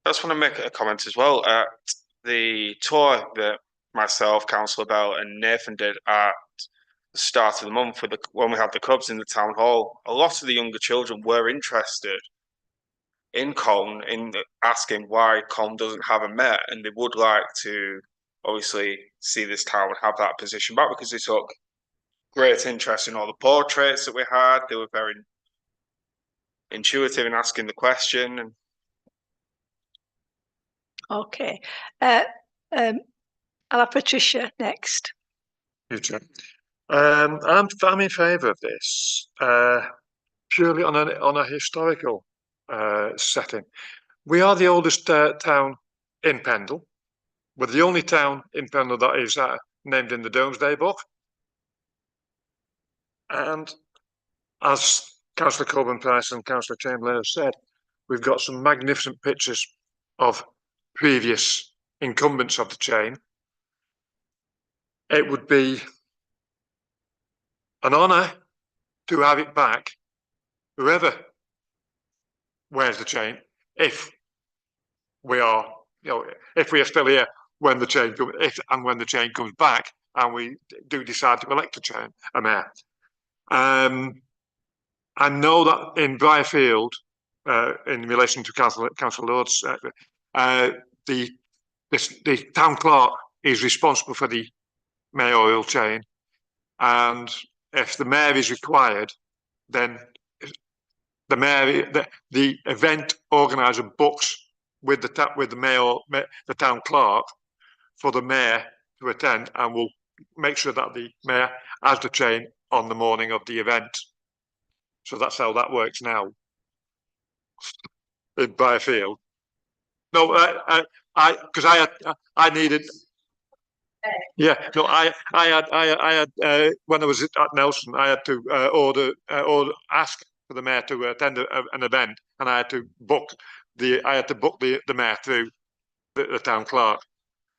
I just want to make a comment as well. At the tour that myself, Councillor Bell and Nathan did at the start of the month when we had the clubs in the town hall, a lot of the younger children were interested in Colne, in asking why Colne doesn't have a mayor, and they would like to obviously see this town have that position back, because they took great interest in all the portraits that we had. They were very intuitive in asking the question. And okay, I'll have Patricia next. I'm in favour of this purely on a historical setting. We are the oldest town in Pendle. We're the only town in Pendle that is named in the Domesday Book. And as Councillor Corbyn Price and Councillor Chamberlain have said, we've got some magnificent pictures of previous incumbents of the chain. It would be an honour to have it back, whoever wears the chain, if we are, you know, if we are still here when the chain comes, if and when the chain comes back, and we do decide to elect a mayor. I know that in Briarfield, in relation to Councillor Lord's, the town clerk is responsible for the mayoral chain, and if the mayor is required, then the mayor, the event organizer books with the town clerk for the mayor to attend, and will make sure that the mayor has the chain on the morning of the event. So that's how that works now in Briarfield. No, because I needed. Yeah, no, I had when I was at Nelson, I had to ask for the mayor to attend an event, and I had to book the mayor through the town clerk.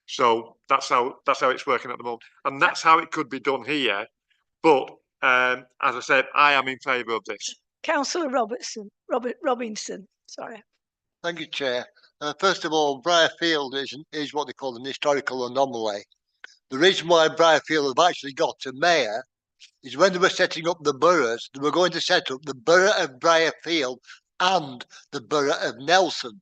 So that's how it's working at the moment, and that's how it could be done here. But as I said, I am in favour of this. Councillor Robinson. Sorry. Thank you, Chair. First of all, Briarfield is what they call an historical anomaly. The reason why Briarfield have actually got a mayor is when they were setting up the boroughs, they were going to set up the borough of Briarfield and the borough of Nelson.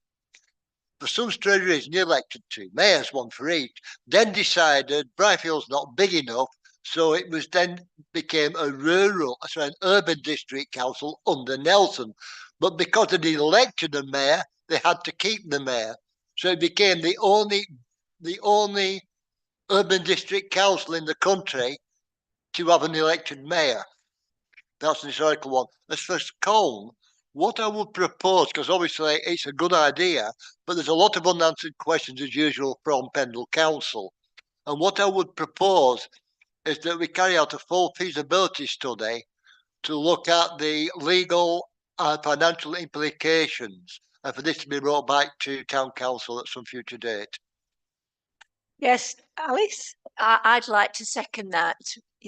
For some strange reason, they elected two mayors, one for each, then decided Briarfield's not big enough, so it was then became an urban district council under Nelson. But because they elected a mayor, they had to keep the mayor. So it became the only urban district council in the country to have an elected mayor. That's an historical one. As for Colne, What I would propose, because obviously it's a good idea, but there's a lot of unanswered questions as usual from Pendle Council. And what I would propose is that we carry out a full feasibility study to look at the legal and financial implications, and for this to be brought back to Town Council at some future date. Yes, Alice? I'd like to second that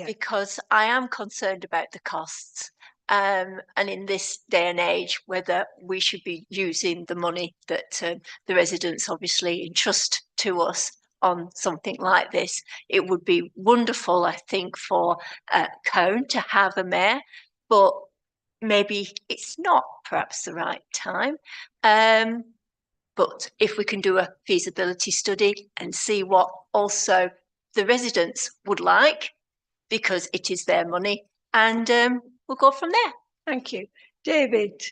because I am concerned about the costs. And in this day and age, whether we should be using the money that the residents obviously entrust to us on something like this. It would be wonderful, I think, for Colne to have a mayor, but maybe it's not perhaps the right time. But if we can do a feasibility study and see what also the residents would like, because it is their money, and we'll go from there. Thank you. David?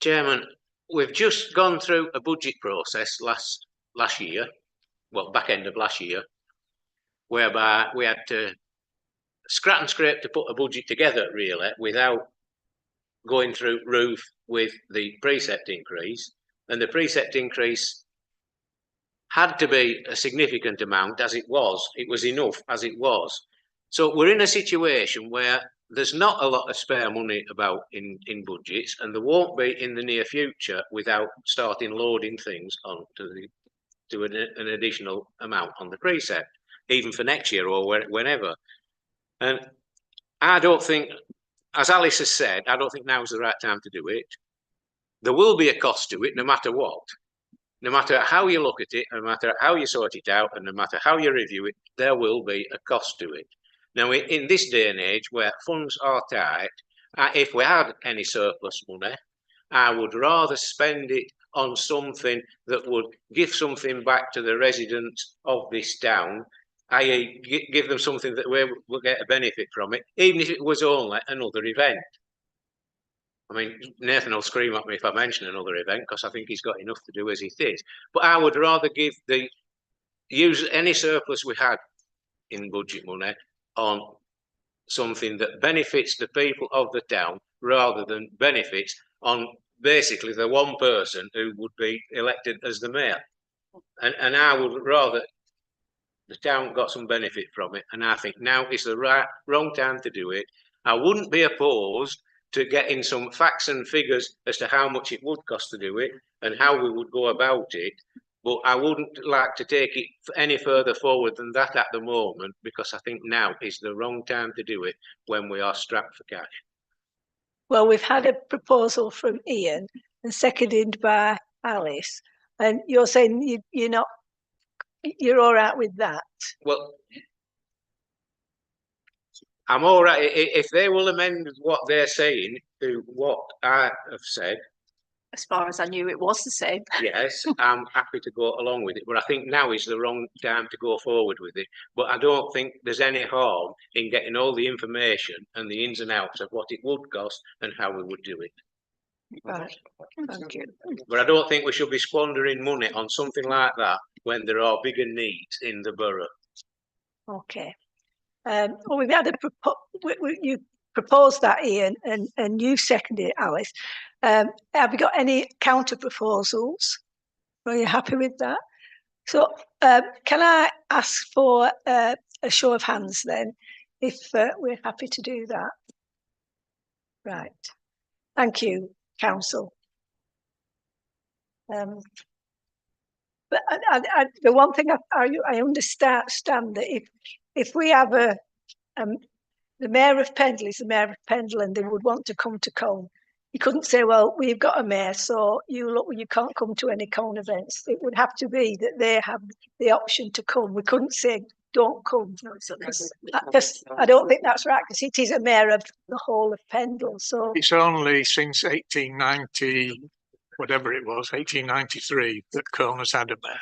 Chairman, we've just gone through a budget process last year, well, back end of last year, whereby we had to scrap and scrape to put a budget together, really, without going through roof with the precept increase. And the precept increase had to be a significant amount as it was. It was enough as it was. So we're in a situation where there's not a lot of spare money about in budgets, and there won't be in the near future without starting loading things on to an additional amount on the precept, even for next year or whenever. And I don't think, as Alice has said, I don't think now's the right time to do it. There will be a cost to it no matter what. No matter how you look at it, no matter how you sort it out, and no matter how you review it, there will be a cost to it. Now, in this day and age where funds are tight, if we had any surplus money, I would rather spend it on something that would give something back to the residents of this town, i.e. give them something that we will get a benefit from it, even if it was only another event. I mean, Nathan will scream at me if I mention another event, because I think he's got enough to do as it is. But I would rather use any surplus we had in budget money on something that benefits the people of the town, rather than benefits on basically the one person who would be elected as the mayor. And I would rather the town got some benefit from it, and I think now is the wrong time to do it. I wouldn't be opposed to getting some facts and figures as to how much it would cost to do it and how we would go about it, but I wouldn't like to take it any further forward than that at the moment, because I think now is the wrong time to do it when we are strapped for cash. Well, we've had a proposal from Ian and seconded by Alice, and you're saying you're all right with that? Well, I'm all right if they will amend what they're saying to what I have said. As far as I knew, it was the same. Yes, I'm happy to go along with it, but I think now is the wrong time to go forward with it. But I don't think there's any harm in getting all the information and the ins and outs of what it would cost and how we would do it. Right. Thank you. But I don't think we should be squandering money on something like that when there are bigger needs in the borough. Okay. Well, we've had you proposed that, Ian, and you seconded it, Alice. Have you got any counter proposals? Are you happy with that? So can I ask for a show of hands then, if we're happy to do that? Right. Thank you, council. But the one thing I understand that if we have the mayor of Pendle is the mayor of Pendle and they would want to come to Colne, you couldn't say, well, we've got a mayor, so you can't come to any Colne events. It would have to be that they have the option to come. We couldn't say, don't come. I don't think that's right, because it is a mayor of the whole of Pendle. So it's only since 1890, whatever it was, 1893, that Colne has had a mayor.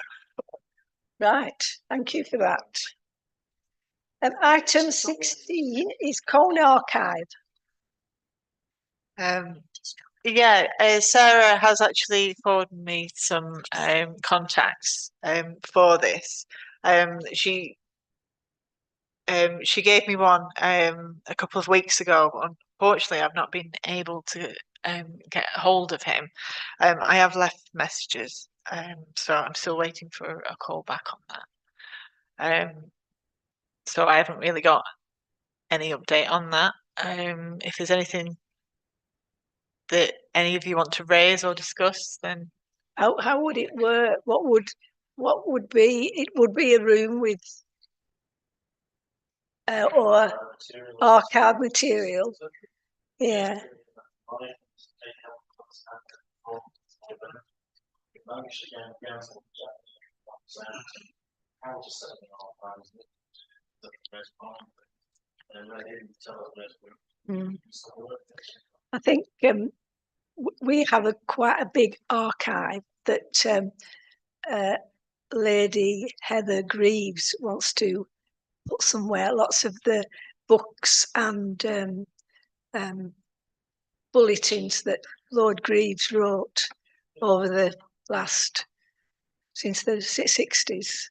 Right, thank you for that. Item 16 is Colne Archive. Sarah has actually forwarded me some contacts for this. She gave me one a couple of weeks ago unfortunately, I've not been able to get hold of him. I have left messages, so I'm still waiting for a call back on that. So I haven't really got any update on that. If there's anything that any of you want to raise or discuss, then how would it work? What would be? It would be a room with or archive material. Yeah. I think we have quite a big archive that Lady Heather Greaves wants to put somewhere. Lots of the books and bulletins that Lord Greaves wrote over the since the 60s.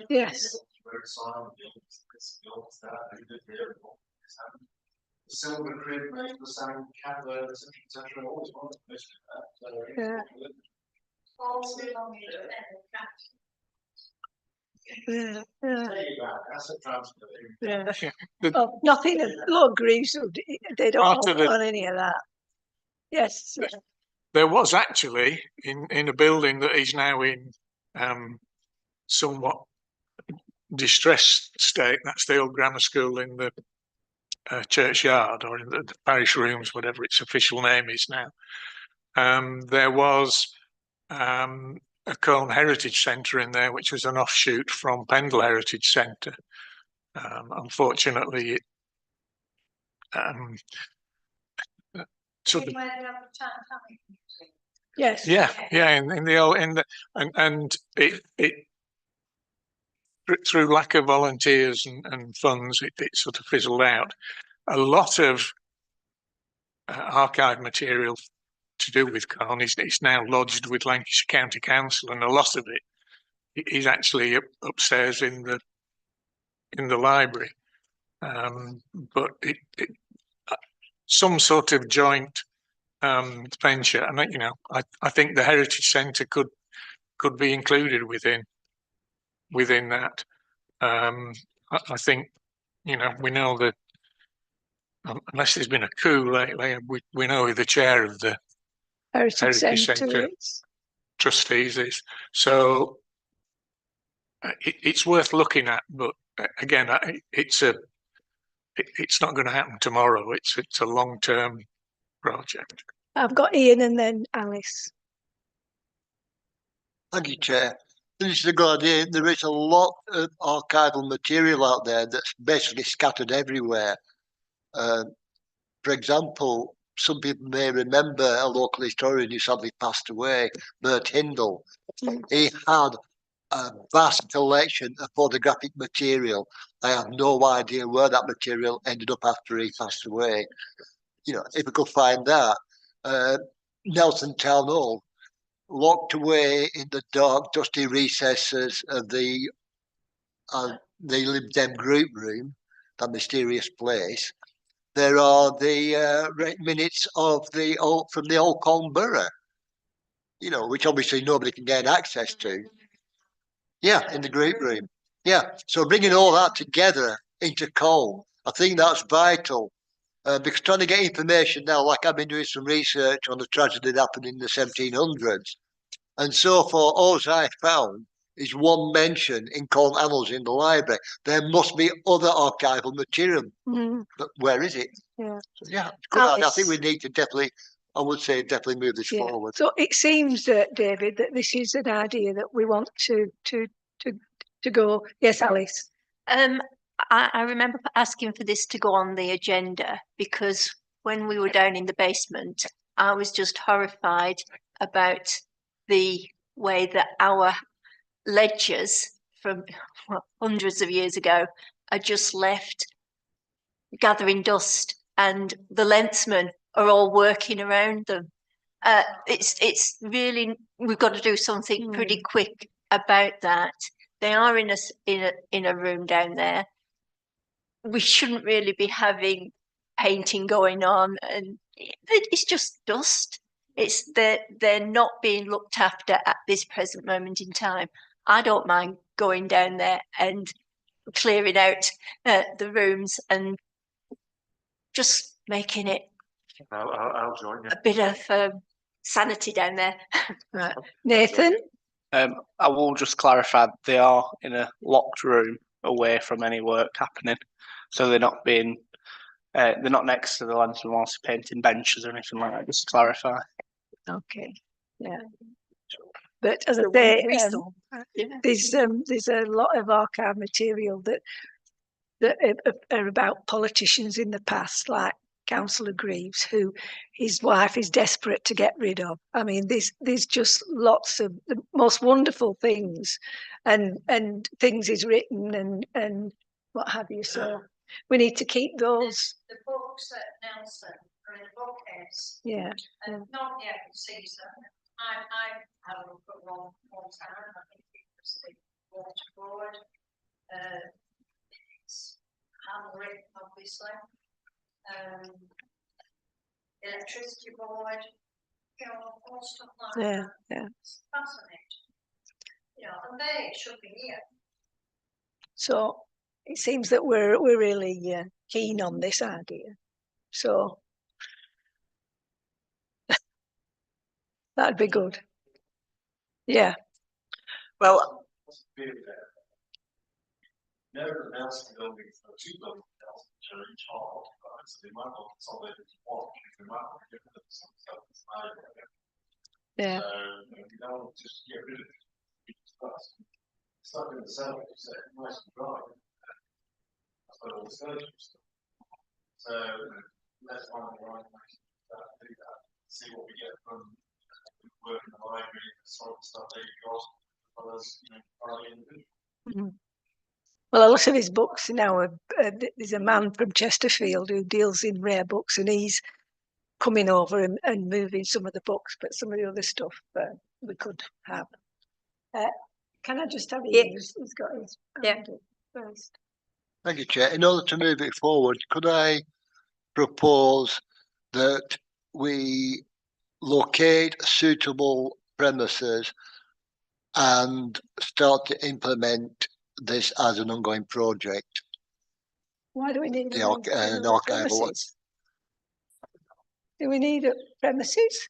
Yes. The silver crib made the same candle, etc. Always wanted to mention that. Yeah. Oh, nothing. Lord Greaves, they don't on any of that. Yes. There was actually in a building that is now in somewhat distressed state. That's the old grammar school in the churchyard, or in the parish rooms, whatever its official name is now. There was a Colne Heritage Centre in there, which was an offshoot from Pendle Heritage Centre. Unfortunately, it sort of, yes, in the old and it through lack of volunteers and funds, it sort of fizzled out. A lot of archive material to do with Colne is now lodged with Lancashire County Council, and a lot of it is actually upstairs in the library. But some sort of joint venture, and I think the Heritage Centre could be included within that. I think we know that unless there's been a coup lately, we know who the chair of the Heritage Centre trustees is. So it's worth looking at, but again, it's not going to happen tomorrow. It's a long-term project. I've got Ian and then Alice. Thank you, Chair. This is a good idea. There is a lot of archival material out there that's basically scattered everywhere. For example, some people may remember a local historian who sadly passed away, Bert Hindle. He had a vast collection of photographic material. I have no idea where that material ended up after he passed away. If we could find that. Nelson Town Hall, locked away in the dark, dusty recesses of the Lib Dem group room, that mysterious place. There are the minutes of from the old Colne Borough, which obviously nobody can gain access to. Yeah, in the group room. Yeah, so bringing all that together into Colne, I think that's vital. Because trying to get information now, like I've been doing some research on the tragedy that happened in the 1700s, and so far all I found is one mention in Colne Annals in the library. There must be other archival material, but where is it? Yeah, so, good. I think we need to definitely move this forward. So it seems, David, that this is an idea that we want to go. Yes, Alice. I remember asking for this to go on the agenda because when we were down in the basement, I was just horrified about the way that our ledgers from hundreds of years ago are just left gathering dust, and the lensmen are all working around them. It's really, we've got to do something pretty quick about that. They are in a room down there. We shouldn't really be having painting going on, and it's just dust. They're not being looked after at this present moment in time. I don't mind going down there and clearing out the rooms and just making it I'll join you. a bit of sanity down there. Right. Nathan? I will just clarify, they are in a locked room away from any work happening. So they're not being, they're not next to the lantern whilst painting benches or anything like that, just to clarify. Okay, yeah. But as I say, there's a lot of archive material that are about politicians in the past, like Councillor Greaves, who his wife is desperate to get rid of. I mean, there's just lots of the most wonderful things, and things he's written and what have you. So we need to keep those. The books at Nelson are in the bookcase. Yeah. And not yet season. I had a look at one time. I think it was the water board. It's handwritten, obviously. Electricity board. You know, all stuff like that. Yeah. It's fascinating. You know, and they should be here. So it seems that we're really keen on this idea. So that'd be good. Yeah. Well, never announced the building for 2 buildings which are each hall, so they might not consolidate into one, they might want to get rid of some stuff that's not in there. Yeah. So you don't want to just get rid of it. It's not going to sell it, it's nice and dry. That's what all the surgery stuff. So let's find the right way to do that. See what we get from work in the library, the sort of stuff they've got, as well as, you know, private individuals. Well, a lot of his books now, there's a man from Chesterfield who deals in rare books, and he's coming over and moving some of the books, but some of the other stuff we could have. Can I just have you? He's got his first. Thank you, Chair. In order to move it forward, could I propose that we locate suitable premises and start to implement this as an ongoing project? Why do we need the archival? Do we need premises?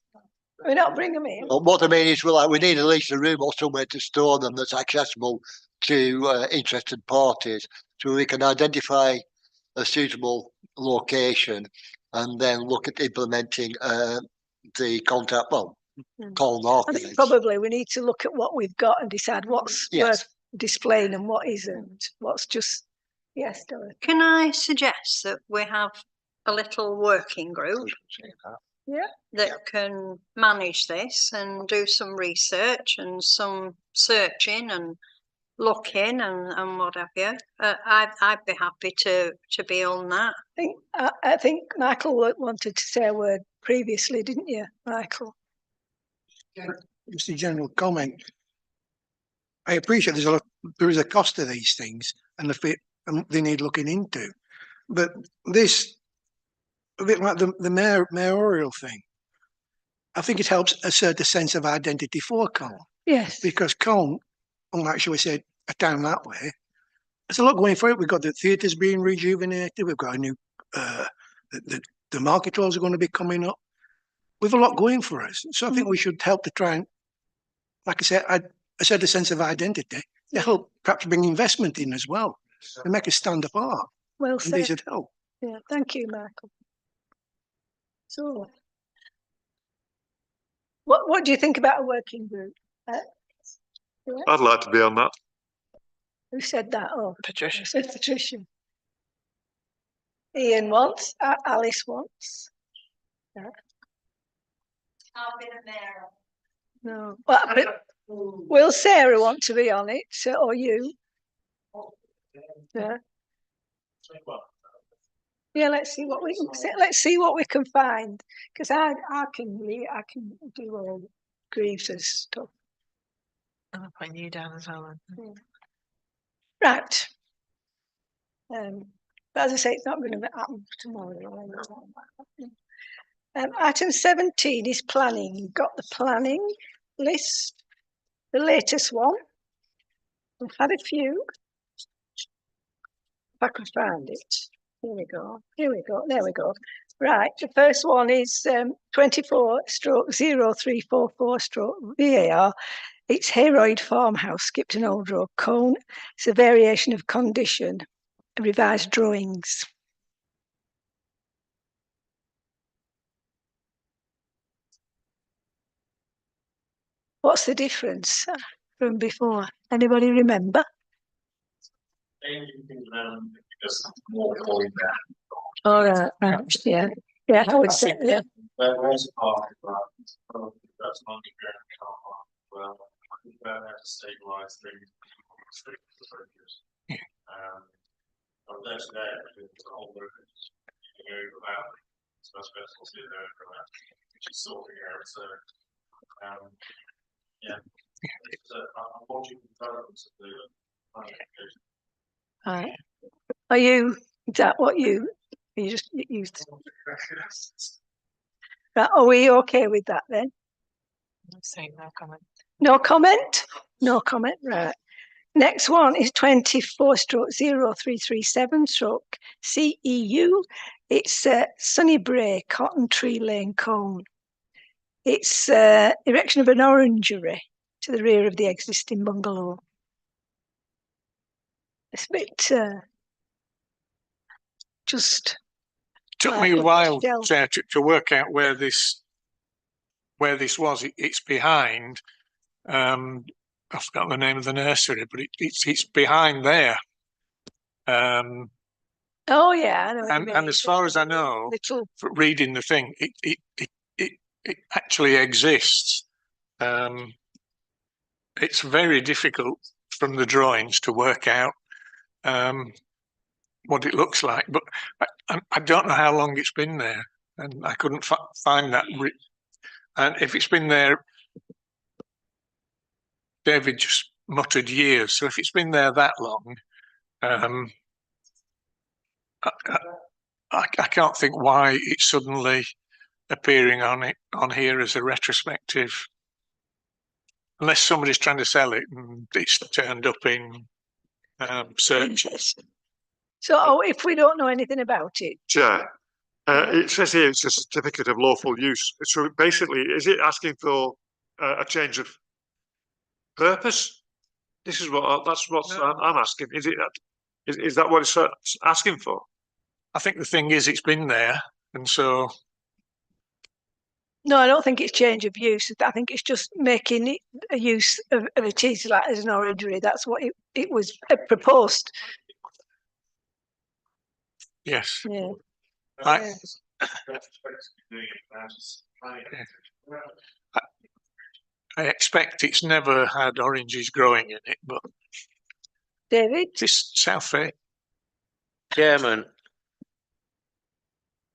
We're not bringing them in. Well, what I mean is, we need at least a room or somewhere to store them that's accessible to interested parties, so we can identify a suitable location and then look at implementing the contact. Well, call I think probably we need to look at what we've got and decide what's worth displaying and what isn't. What's just Dorothy. Can I suggest that we have a little working group that can manage this and do some research and some searching and looking and what have you? I'd be happy to be on that. I think Michael wanted to say a word previously, didn't you, Michael? Just a general comment. I appreciate there is a cost to these things and they need looking into, but this, a bit like the mayoral thing, I think it helps assert a sense of identity for Colne. Yes. Because Colne, unlike shall we say a town that way, there's a lot going for it. We've got the theatres being rejuvenated. We've got a new the market halls are going to be coming up. We've a lot going for us. So I think we should help to try and, like I said, assert a sense of identity to help perhaps bring investment in as well and make us stand apart. Well said. These would help. Yeah, thank you, Michael. So, what do you think about a working group? I'd like to be on that. Who said that? Oh, Patricia. I said Patricia. Ian wants. Alice wants. Yeah. I'll be the mayor. No. Well, will Sarah want to be on it, or you? Yeah. Yeah, let's see what we can let's see what we can find, because I can do all Greaves' stuff. I'm putting you down as well. Yeah. Right. But as I say, it's not going to happen tomorrow. Item 17 is planning. You've got the planning list, the latest one. We've had a few. If I could find it. Here we go. Here we go. There we go. Right. The first one is 24/0344/VAR. It's Hayroyd Farmhouse, Skipton Old Road, Colne. It's a variation of condition, revised drawings. What's the difference from before? Anybody remember? All right, right, yeah, yeah, I would say, yeah. Where's the park? That's an underground car park. Well, I think that had to stabilise things. Unless there, the whole road is about, so that's best to see there for that, which is sorting out. So, yeah, I'm watching developments of the application. Right. Are you, is that what you just used? Right, are we okay with that then? I'm saying no comment. No comment? No comment, right. Next one is 24/0337/CEU. It's Sunny Bray, Cotton Tree Lane, Colne. It's erection of an orangery to the rear of the existing bungalow. It's a bit just took me a while to work out where this was. It's behind. I've forgotten the name of the nursery, but it's behind there. Oh yeah, I know. And as far as I know, reading the thing, it actually exists. It's very difficult from the drawings to work out what it looks like, but I don't know how long it's been there, and I couldn't find that. And if it's been there, David just muttered years. So if it's been there that long, I can't think why it's suddenly appearing on here as a retrospective, unless somebody's trying to sell it and it's turned up in searches. So if we don't know anything about it, Chair, it says here it's a certificate of lawful use. So basically, is it asking for a change of purpose? This is what I'm asking. Is that what it's asking for? I think the thing is, it's been there, and so. No, I don't think it's change of use. I think it's just making it a use of it is like as an orangery. That's what it was proposed. Yes. Yeah. I expect it's never had oranges growing in it, but David, this South Fair. Chairman,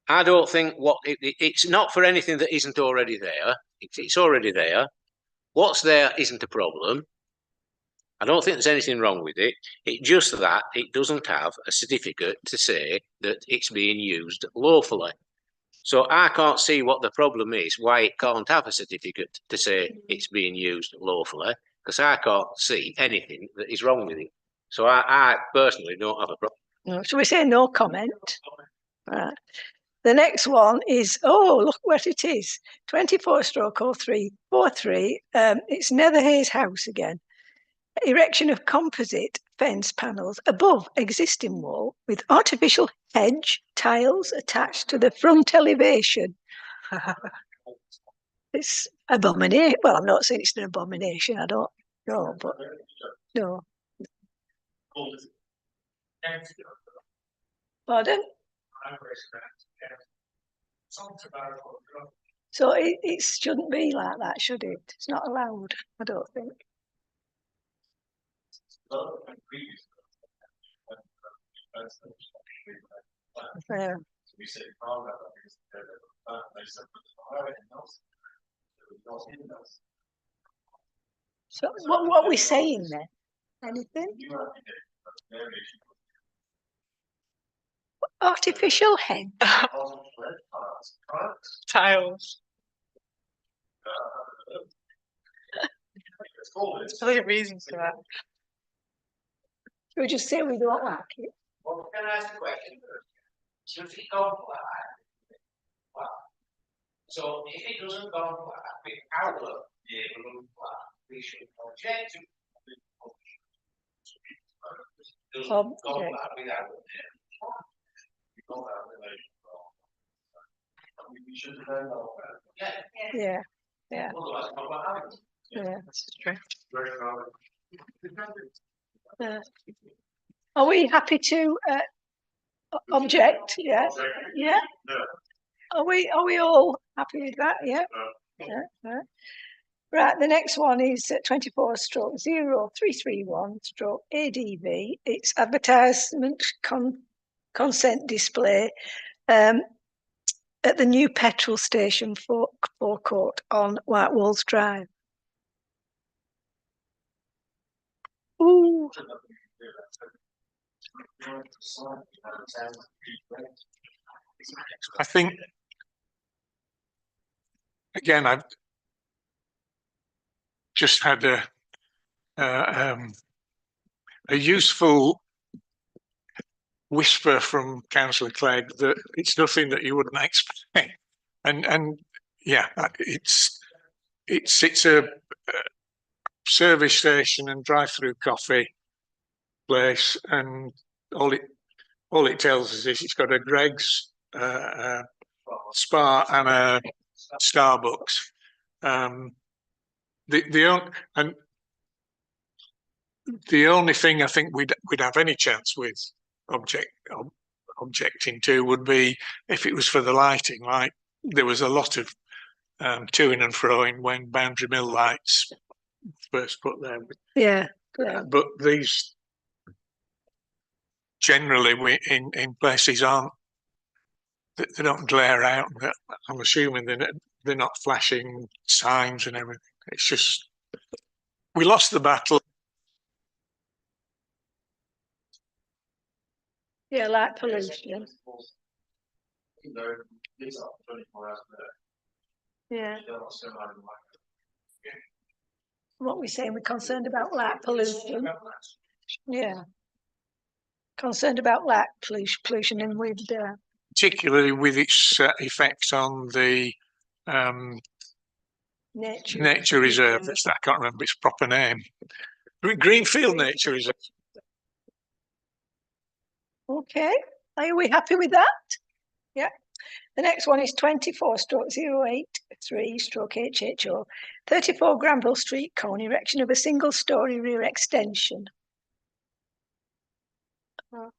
I don't think it's not for anything that isn't already there. It's already there. What's there isn't a problem. I don't think there's anything wrong with it. It's just that it doesn't have a certificate to say that it's being used lawfully. So I can't see what the problem is, why it can't have a certificate to say it's being used lawfully, because I can't see anything that is wrong with it. So I personally don't have a problem. No, so we say no comment. Right. The next one is, oh, look what it is. 24/0343. It's Netherhays House again. Erection of composite fence panels above existing wall with artificial hedge tiles attached to the front elevation. It's abomination. Well, I'm not saying it's an abomination. I don't know, but no. Pardon? So it shouldn't be like that, should it? It's not allowed, I don't think. Yeah. We said, "Oh, that is, they said, "Oh, it knows." It knows. So what are we saying there? Anything? Artificial hen. Tiles. There's probably a reason for that. Should we just say we don't like it? Well, can I ask a question? Should it go flat? Well, so if it doesn't go flat, without the balloon flat, we should object to. Doesn't go Okay. flat without it. We should have known that. Yeah. Yeah. Otherwise, not what happens. Yeah. That's true. Very Yeah. Are we happy to object? Yeah. Yeah. Are we all happy with that? Yeah. Yeah. Yeah. Right, the next one is 24/0331/ADV. It's advertisement consent display at the new petrol station forecourt on White Walls Drive. Ooh. I think, again, I've just had a useful whisper from Councillor Clegg that it's nothing that you wouldn't expect, and yeah, it's a service station and drive-through coffee place, and all it tells us is it's got a Greggs, Spa, and a Starbucks. The only thing I think we'd have any chance with objecting to would be if it was for the lighting. Like there was a lot of to-ing and fro-ing when Boundary Mill lights first put there. Yeah. Yeah. But these generally in places they don't glare out. I'm assuming they're not flashing signs and everything. It's just we lost the battle. Yeah, light pollution. Yeah. What we're saying, we're concerned about light pollution. Yeah. Concerned about light pollution and with particularly with its effect on the nature reserve. I can't remember its proper name. Greenfield Nature Reserve. Okay, are we happy with that? Yeah. The next one is 24/083/HHO 34 Granville Street, Colne, erection of a single-storey rear extension. I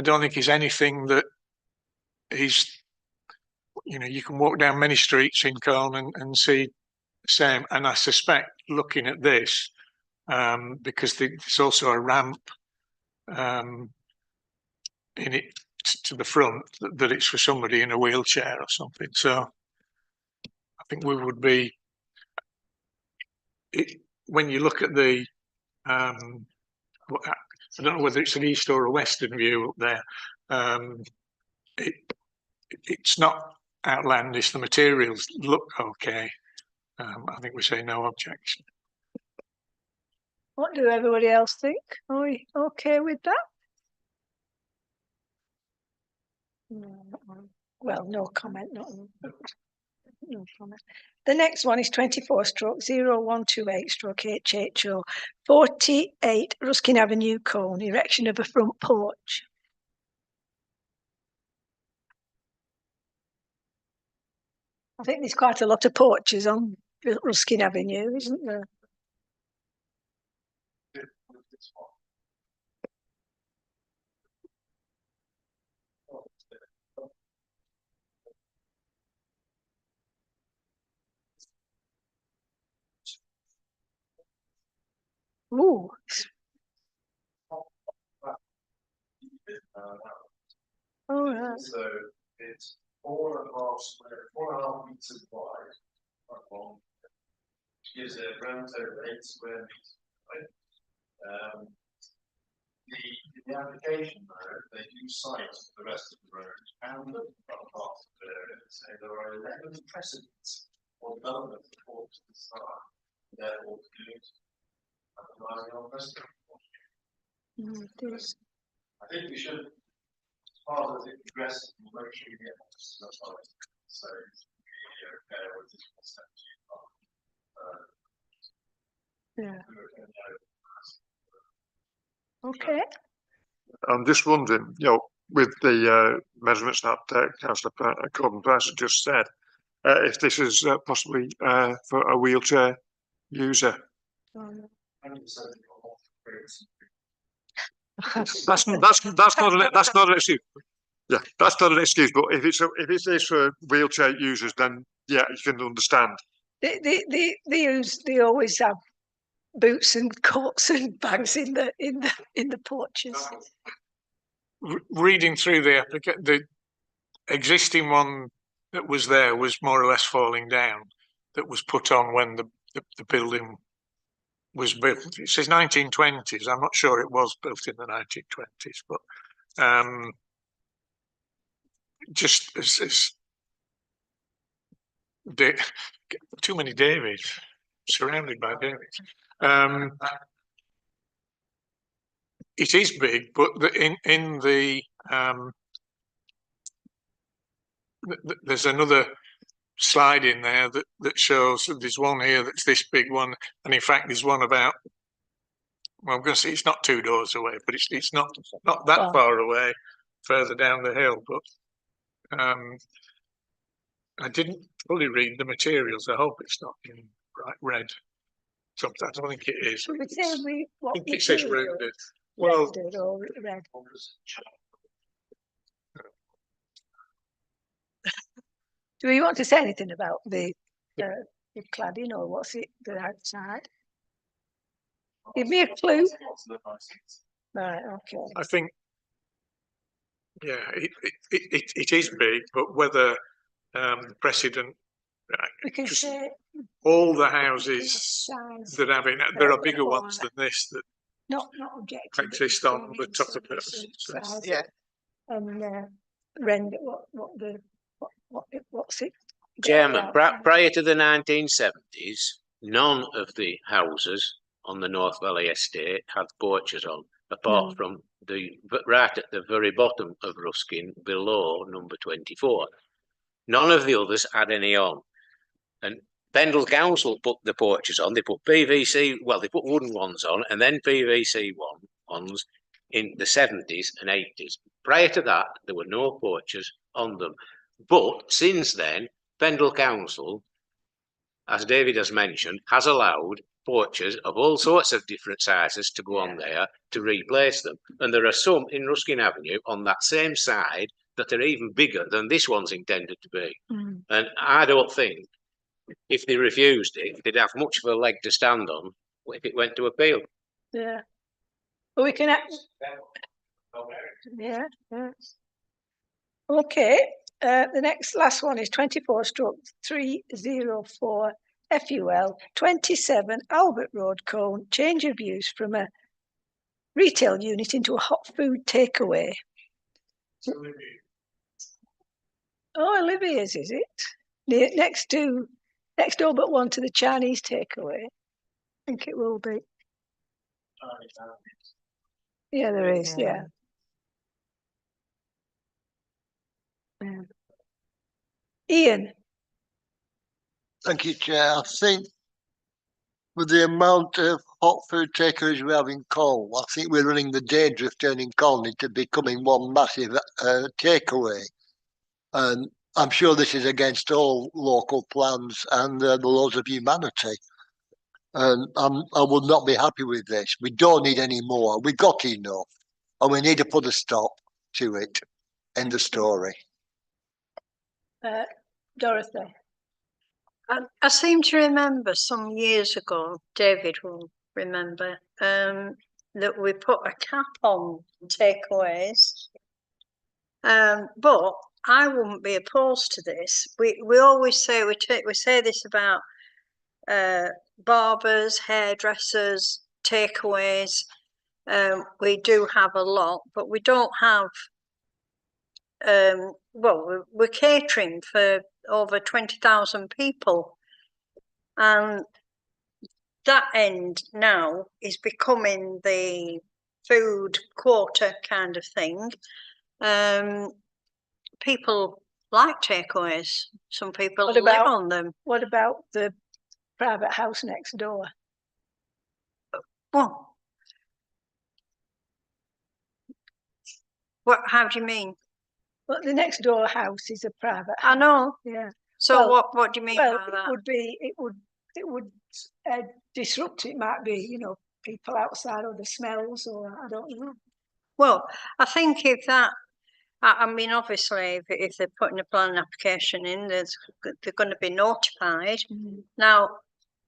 don't think it's anything that is, you can walk down many streets in Colne and see the same. And I suspect looking at this, because there's also a ramp in it to the front, that it's for somebody in a wheelchair or something. So I think we would be, when you look at the, I don't know whether it's an east or a western view up there, it's not outlandish. The materials look okay. I think we say no objection. What do everybody else think? Are we okay with that? Well, no comment. No comment. The next one is 24/0128/HHO 48 Ruskin Avenue, Colne, erection of a front porch. I think there's quite a lot of porches on Ruskin Avenue, isn't there? Ooh. Oh, right. So it's 4.5 meters wide, quite long, which gives it around over 8 square meters. Right? The application though, they do cite the rest of the road and the front part of the area and say there are 11 precedents for development of ports and start, therefore good underlining our precedent. I think we should, as far as it progresses, make sure we get to the side. So be okay with this concept. Yeah. Okay. I'm just wondering, with the measurements that Councillor Corbyn-Price just said, if this is possibly for a wheelchair user. That's not an excuse. Yeah, that's not an excuse. But if it is for wheelchair users, then yeah, you can understand. They always have boots and coats and bags in the porches. Reading through the existing one that was there was more or less falling down, that was put on when the building was built. It says 1920s. I'm not sure it was built in the 1920s, but just as too many Davids, surrounded by Davids. It is big, but in the there's another slide in there that shows there's one here that's this big one, and in fact there's one about, well, I'm going to say it's not 2 doors away, but it's not that far away, further down the hill. But I didn't fully read the materials. I hope it's not in bright red. So I don't think it is. Should we say what I think it says rounded. Well, rounded or red? Do we want to say anything about the cladding, or what's it the outside? Give me a clue. Right, okay. I think, yeah, it is big, but whether the precedent, We can say all the houses that have it, there are bigger ones than this that not objective exist on the top of it. Yeah. And render what's it? Chairman, prior to the 1970s, none of the houses on the North Valley estate had porches on, apart from right at the very bottom of Ruskin, below number 24. None of the others had any on. And Pendle Council put the porches on. They put PVC, well, they put wooden ones on, and then PVC ones in the 70s and 80s. Prior to that, there were no porches on them. But since then, Pendle Council, as David has mentioned, has allowed porches of all sorts of different sizes to go on there to replace them. And there are some in Ruskin Avenue on that same side that are even bigger than this one's intended to be. And I don't think, if they refused it, they'd have much of a leg to stand on if it went to appeal. Yeah. But we can. Yeah. Okay. The last one is 24/304 FUL 27 Albert Road, Colne. Change of use from a retail unit into a hot food takeaway. Oh, Olivia's, is it? Next door but one to the Chinese takeaway. I think it will be. Yeah, there is, yeah. Ian. Thank you, Chair. I think with the amount of hot food takeaways we have in Colne, I think we're running the danger of turning Colne into becoming one massive takeaway. And I'm sure this is against all local plans and the laws of humanity. And I would not be happy with this. We don't need any more. We got enough. And we need to put a stop to it. End of story. Dorothy. I seem to remember some years ago, David will remember, that we put a cap on takeaways But I wouldn't be opposed to this. We always say we say this about barbers, hairdressers, takeaways. We do have a lot, but we don't have. Well, we're catering for over 20,000 people, and that end now is becoming the food quarter kind of thing. People like takeaways. Some people live on them. What about the private house next door? Well, how do you mean? Well, the next door house is a private house. I know. Yeah. So what do you mean by that? It would disrupt. It might be, you know, people outside or the smells, or I don't know. Well, I think if that, I mean, obviously, if they're putting a planning application in, they're going to be notified. Now,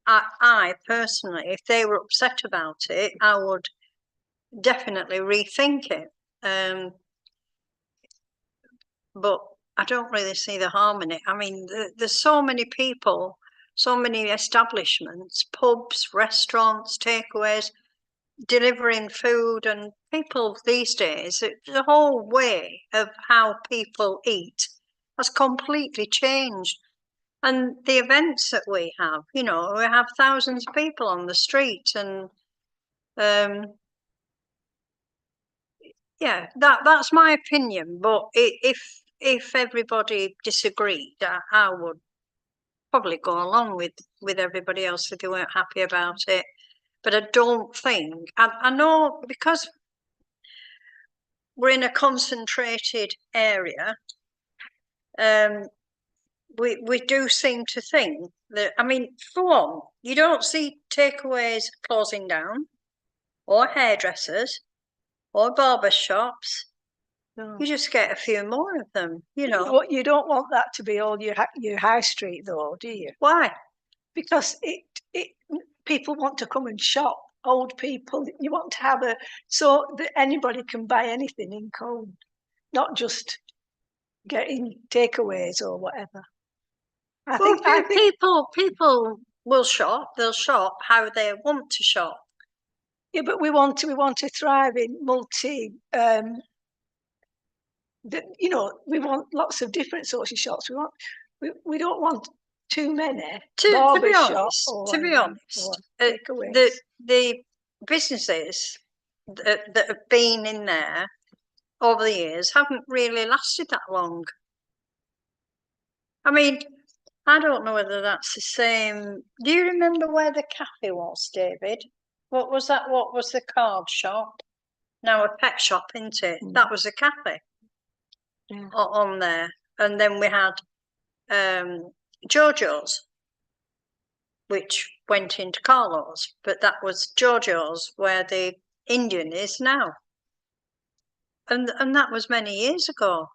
I personally, if they were upset about it, I would definitely rethink it. But I don't really see the harm in it. I mean, there's so many people, so many establishments, pubs, restaurants, takeaways, delivering food, and people these days, the whole way of how people eat has completely changed. And the events that we have, you know, we have thousands of people on the street, and yeah, that's my opinion. But if everybody disagreed, I would probably go along with everybody else if they weren't happy about it. But I don't think, I know, because we're in a concentrated area, we do seem to think that, I mean, for one, you don't see takeaways closing down, or hairdressers, or barber shops. No. You just get a few more of them, you know. But you don't want that to be all your high street, though, do you? Why? Because people want to come and shop. Old people, you want to have so that anybody can buy anything in Colne, not just getting takeaways or whatever. I think people will shop. They'll shop how they want to shop. Yeah, but we want to thrive in multi. You know, we want lots of different sorts of shops. We don't want too many. To be honest, the businesses that have been in there over the years haven't really lasted that long. I mean, I don't know whether that's the same. Do you remember where the cafe was, David? What was that? What was the card shop? Now a pet shop, isn't it? That was a cafe on there. And then we had Jojo's, which went into Carlo's, but that was Jojo's where the Indian is now. And that was many years ago,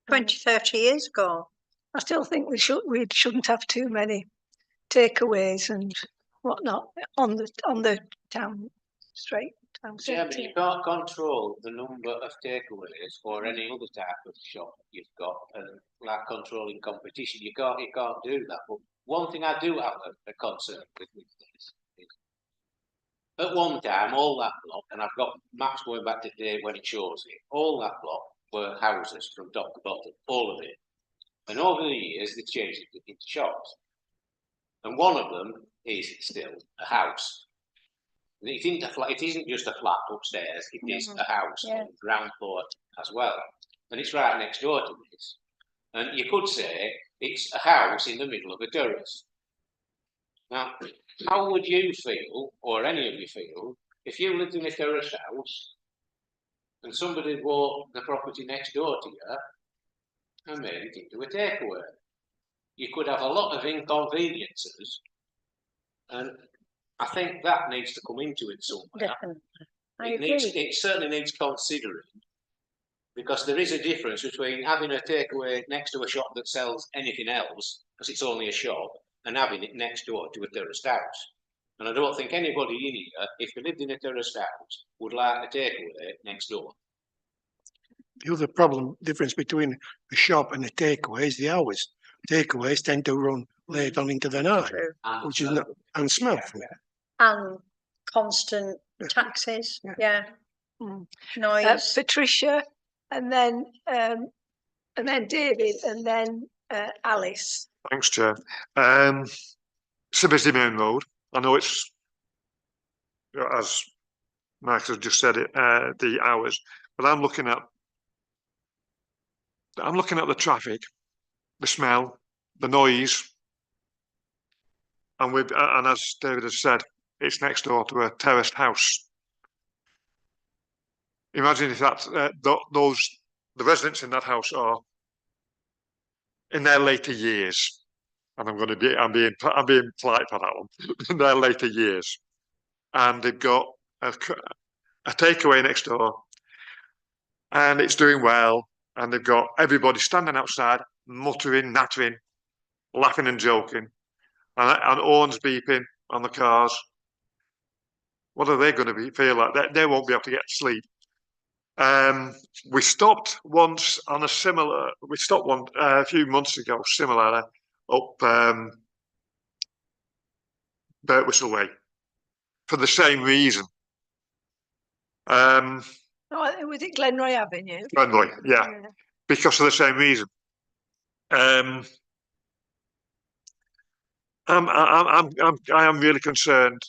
20, 30 years ago. I still think we shouldn't have too many takeaways and whatnot on the town straight. Yeah, but you can't control the number of takeaways or any other type of shop you've got, and like controlling competition, you can't do that. But one thing I do have a concern with this is, at one time, all that block, and I've got maps going back to the day when it shows it, all that block were houses from top to bottom, all of it. And over the years, they've changed it into shops. And one of them is still a house. It isn't a flat, it isn't just a flat upstairs, it is a house on the ground floor as well. And it's right next door to this. And you could say it's a house in the middle of a terrace. Now, how would you feel, or any of you feel, if you lived in a terrace house and somebody bought the property next door to you and made it into a takeaway? You could have a lot of inconveniences, and I think that needs to come into it somewhere. Definitely. It certainly needs considering, because there is a difference between having a takeaway next to a shop that sells anything else, because it's only a shop, and having it next door to a terraced house. And I don't think anybody in here, if they lived in a terraced house, would like a takeaway next door. The other problem difference between a shop and a takeaway is the hours. Takeaways tend to run late on into the night, which is not, and smell. And constant taxes, yeah. Noise. Patricia, and then David, and then Alice. Thanks, Chair. It's a busy main road. I know it's, as Mark has just said it, the hours, but I'm looking at the traffic, the smell, the noise, and as David has said, it's next door to a terraced house. Imagine if that's the residents in that house are in their later years, and I'm being polite for that one, in their later years, and they've got a takeaway next door, and it's doing well, and they've got everybody standing outside, muttering, nattering, laughing and joking, and horns beeping on the cars. What are they going to feel like? They won't be able to get to sleep. We stopped once on a similar. We stopped one a few months ago, similarly, up Birtwistle Way, for the same reason. Oh, was it Glenroy Avenue? Glenroy, yeah, because of the same reason. I am really concerned,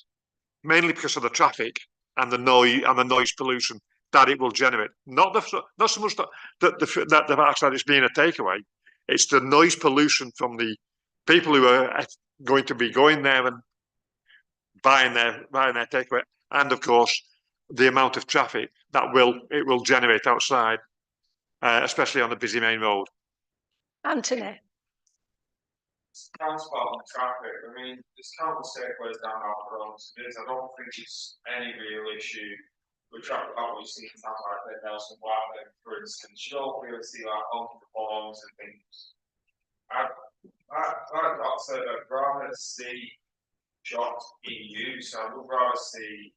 mainly because of the traffic and the noise pollution that it will generate. Not so much that the fact that it's being a takeaway. It's the noise pollution from the people who are going to be going there and buying their takeaway, and of course the amount of traffic that it will generate outside, especially on the busy main road. Anthony. Transport and traffic. I mean, there's countless takeaways down our roads. I don't think it's any real issue with traffic like what you see in towns like Nelson Blackburn, for instance. You don't really see like honking the horns and things. I'd rather see shops being used. I would rather see.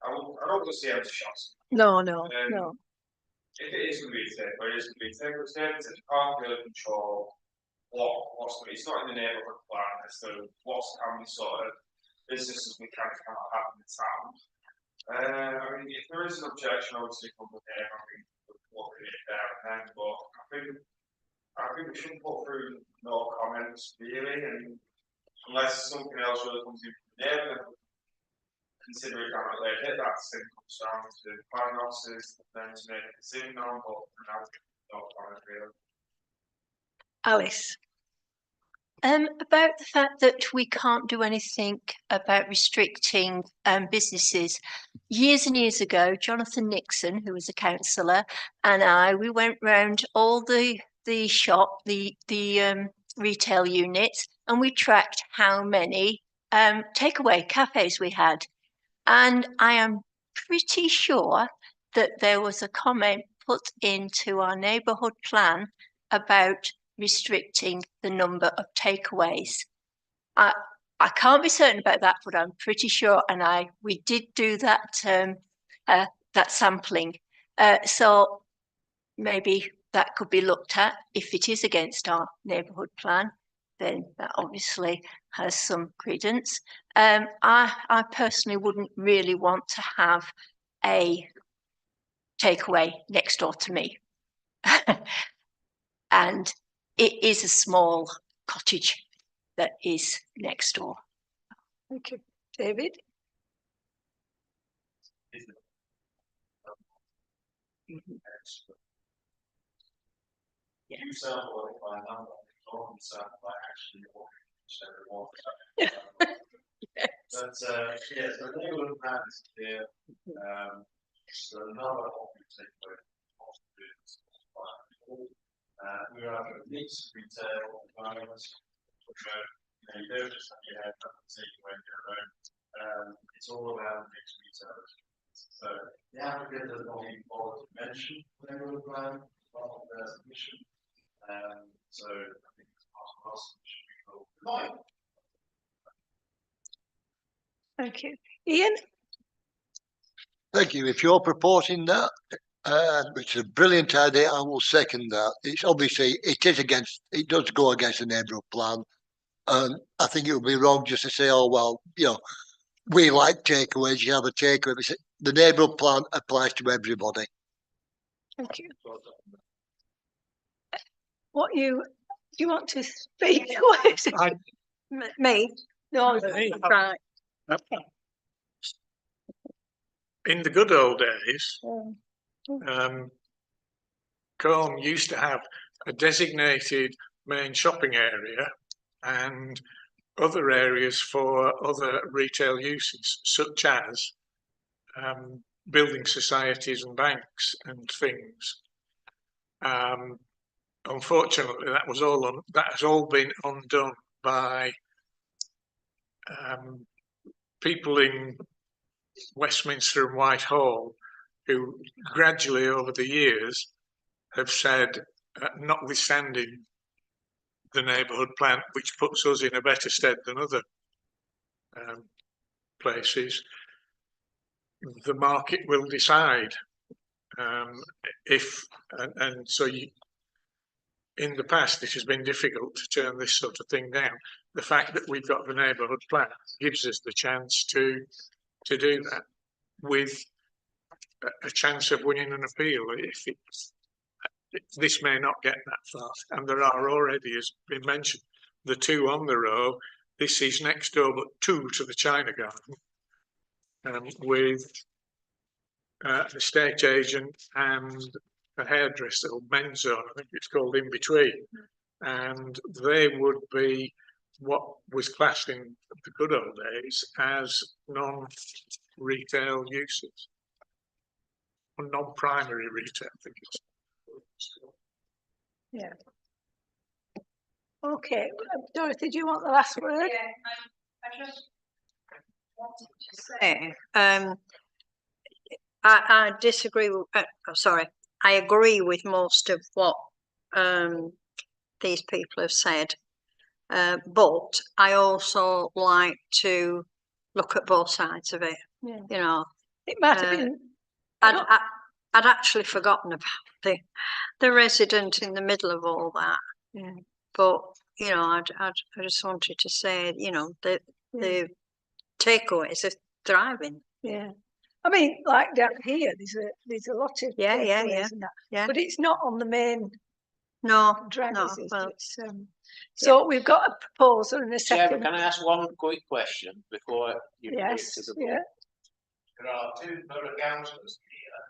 I don't want to see empty shops. No. If it is going to be a takeaway, it is going to be a takeaway. It's can't really control it's not in the neighbourhood plan as to how many sort of businesses we can have in the town. I mean, if there is an objection, obviously come with it. I think we'll look at it there and then. But I think we shouldn't put through no comments really, and unless something else really comes in from there, then consider it down at later. That's it comes down to the planning officers then to make a decision on. But now, no comment really. Alice. About the fact that we can't do anything about restricting businesses. Years and years ago, Jonathan Nixon, who was a councillor, and we went round all the retail units, and we tracked how many takeaway cafes we had. And I am pretty sure that there was a comment put into our neighbourhood plan about restricting the number of takeaways. I can't be certain about that, but I'm pretty sure, and we did do that sampling. So maybe that could be looked at. If it is against our neighbourhood plan, then that obviously has some credence. I personally wouldn't really want to have a takeaway next door to me. And it is a small cottage that is next door. Thank you. David? You sound like my number. Don't sound like actually what Yes. But yes, the neighbourhood plan is clear. So another option we are a mixed retail environment. You don't just have your head up and take away your own. It's all about mixed retail. So the applicant does not even bother to mention the neighbourhood plan, part of their submission. So I think it's part of our submission we will combine. Thank you. Ian? Thank you. If you're purporting that, Which is a brilliant idea. I will second that. It's obviously, it does go against the neighbourhood plan. And I think it would be wrong just to say, oh, well, we like takeaways, you have a takeaway. The neighbourhood plan applies to everybody. Thank you. Do you want to speak? Me? No, right. In the good old days, Combe used to have a designated main shopping area and other areas for other retail uses, such as building societies and banks and things. Unfortunately, that has all been undone by people in Westminster and Whitehall, who gradually over the years have said, notwithstanding the neighbourhood plan, which puts us in a better stead than other places, the market will decide in the past, it has been difficult to turn this sort of thing down. The fact that we've got the neighbourhood plan gives us the chance to do that with a chance of winning an appeal this may not get that far. And there are already, as been mentioned, the two on the row. This is next door, but two to the China Garden, with an estate agent and a hairdresser, or men's zone, I think it's called, in between. And they would be what was classed in the good old days as non-retail uses, or non-primary retail, I think it's. Yeah. Okay, Dorothy, do you want the last word? Yeah, I just wanted to say, I disagree with, I agree with most of what these people have said, but I also like to look at both sides of it. Yeah. It might have been. I'd actually forgotten about the resident in the middle of all that. Yeah. But I just wanted to say, the takeaways are thriving. Yeah. I mean, like down here, there's a lot of takeaways and that, but it's not on the main. Drivers. So we've got a proposal in a second. Can I ask one quick question before you move to the board? There are two borough councillors here.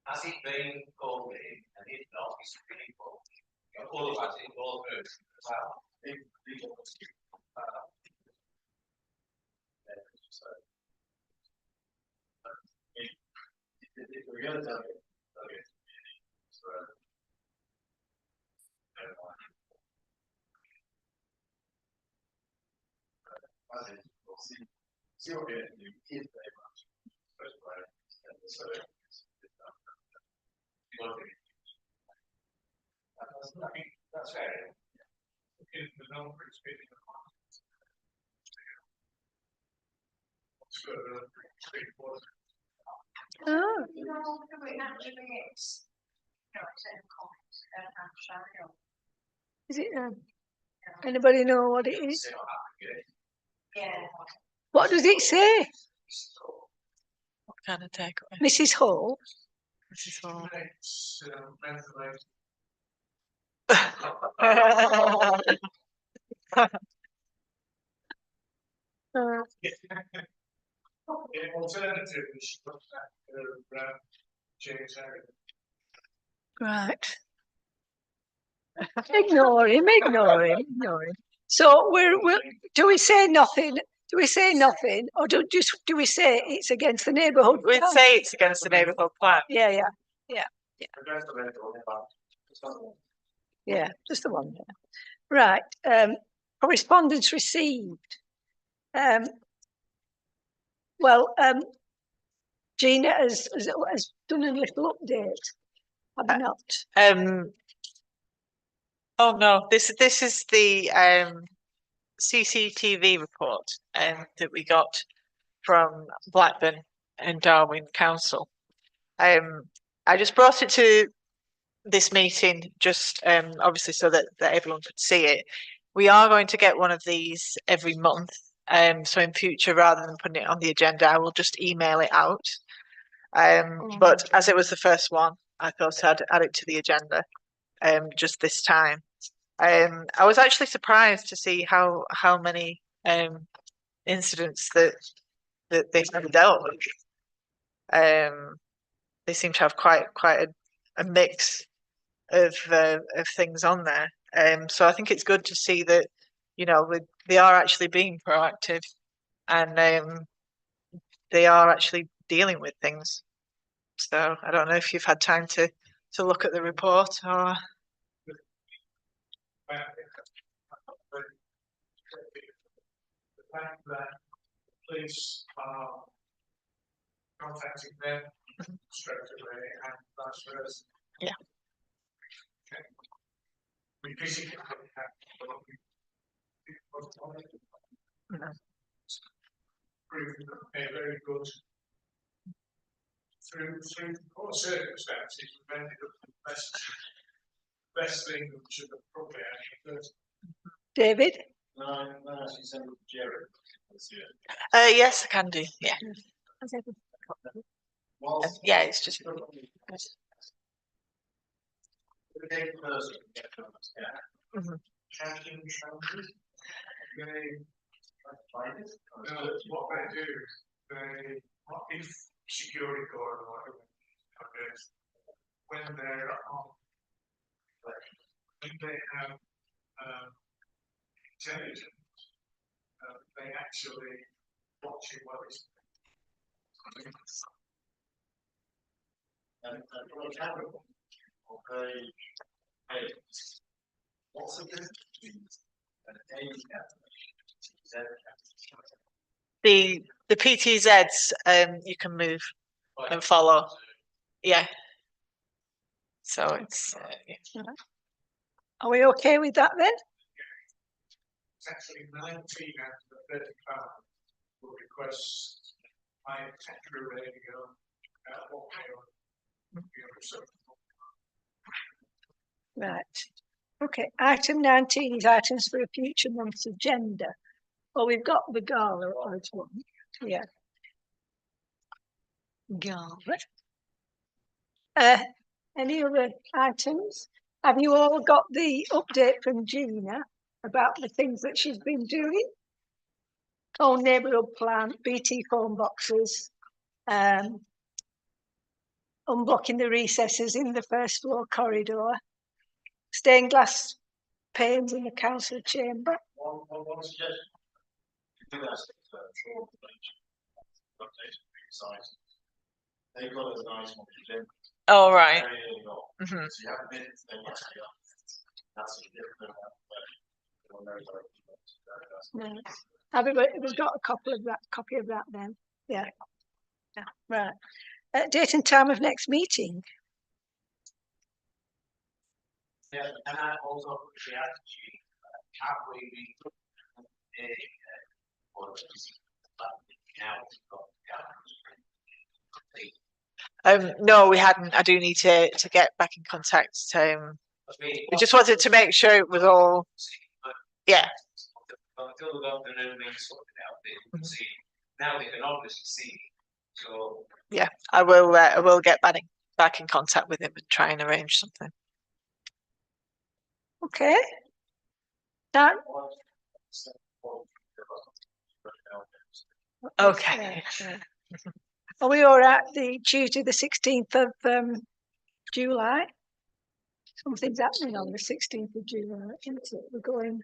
Has it been called in, and if not, it's been called in? Otherwise, it will move as well. See what we're doing is very much first way and the service. That's fair. Because the number is fitting the market. Is it? Anybody know what it is? Yeah. What does it say? What kind of takeaway? Mrs. Hall. Mrs. Hall. Alternatively, she looks at James Harry. Right. Ignore him. So do we say nothing? Do we say nothing, or do we say it's against the neighbourhood? We'd say it's against the neighbourhood plan. Yeah. Yeah, just the one. Right. Correspondence received. Gina has done a little update. Have you not? Oh no, this is the CCTV report that we got from Blackburn and Darwin Council. I just brought it to this meeting just obviously so that everyone could see it. We are going to get one of these every month. So in future, rather than putting it on the agenda, I will just email it out. But as it was the first one, I thought I'd add it to the agenda just this time. I was actually surprised to see how many incidents that they have dealt with. They seem to have quite a mix of things on there. So I think it's good to see that, you know, they are actually being proactive, and they are actually dealing with things. So I don't know if you've had time to look at the report or. The fact that police are contacting them straight away and vice versa. Yeah. Okay. We physically have proven a very good through all circumstances, we've ended up with the best thing which should have probably actually first. David? Yes, I can do. Yeah. Yeah, it's just. What they do, if security guard or whatever, when they're on, when they have intelligence, they actually watching what is. And from a camera, what's the difference between an A camera and The PTZs you can move and follow. Yeah. So it's. Yeah. Are we okay with that then? It's actually 19 out of the 35 will request my temporary radio Right. Okay. Item 19 is items for a future month's agenda. Well, we've got the gala as one. Yeah. Gala. Any other items? Have you all got the update from Gina about the things that she's been doing? Oh, neighbourhood plan, BT phone boxes, unblocking the recesses in the first floor corridor, stained glass panes in the council chamber. One suggestion. Do that they've got a nice one. Oh, right. So you have minutes, then that's a different. We've got a copy of that then. Yeah. Yeah. Right. Date and time of next meeting. Yeah, and I also the attitude halfway No, we hadn't. I do need to get back in contact. We just wanted to make sure it was all. Yeah. Now they can obviously see. So yeah, I will get back in contact with him and try and arrange something. Okay. Done. Okay. Are we all right? The Tuesday, the 16th of July. Something's happening on the 16th of July, isn't it? We're going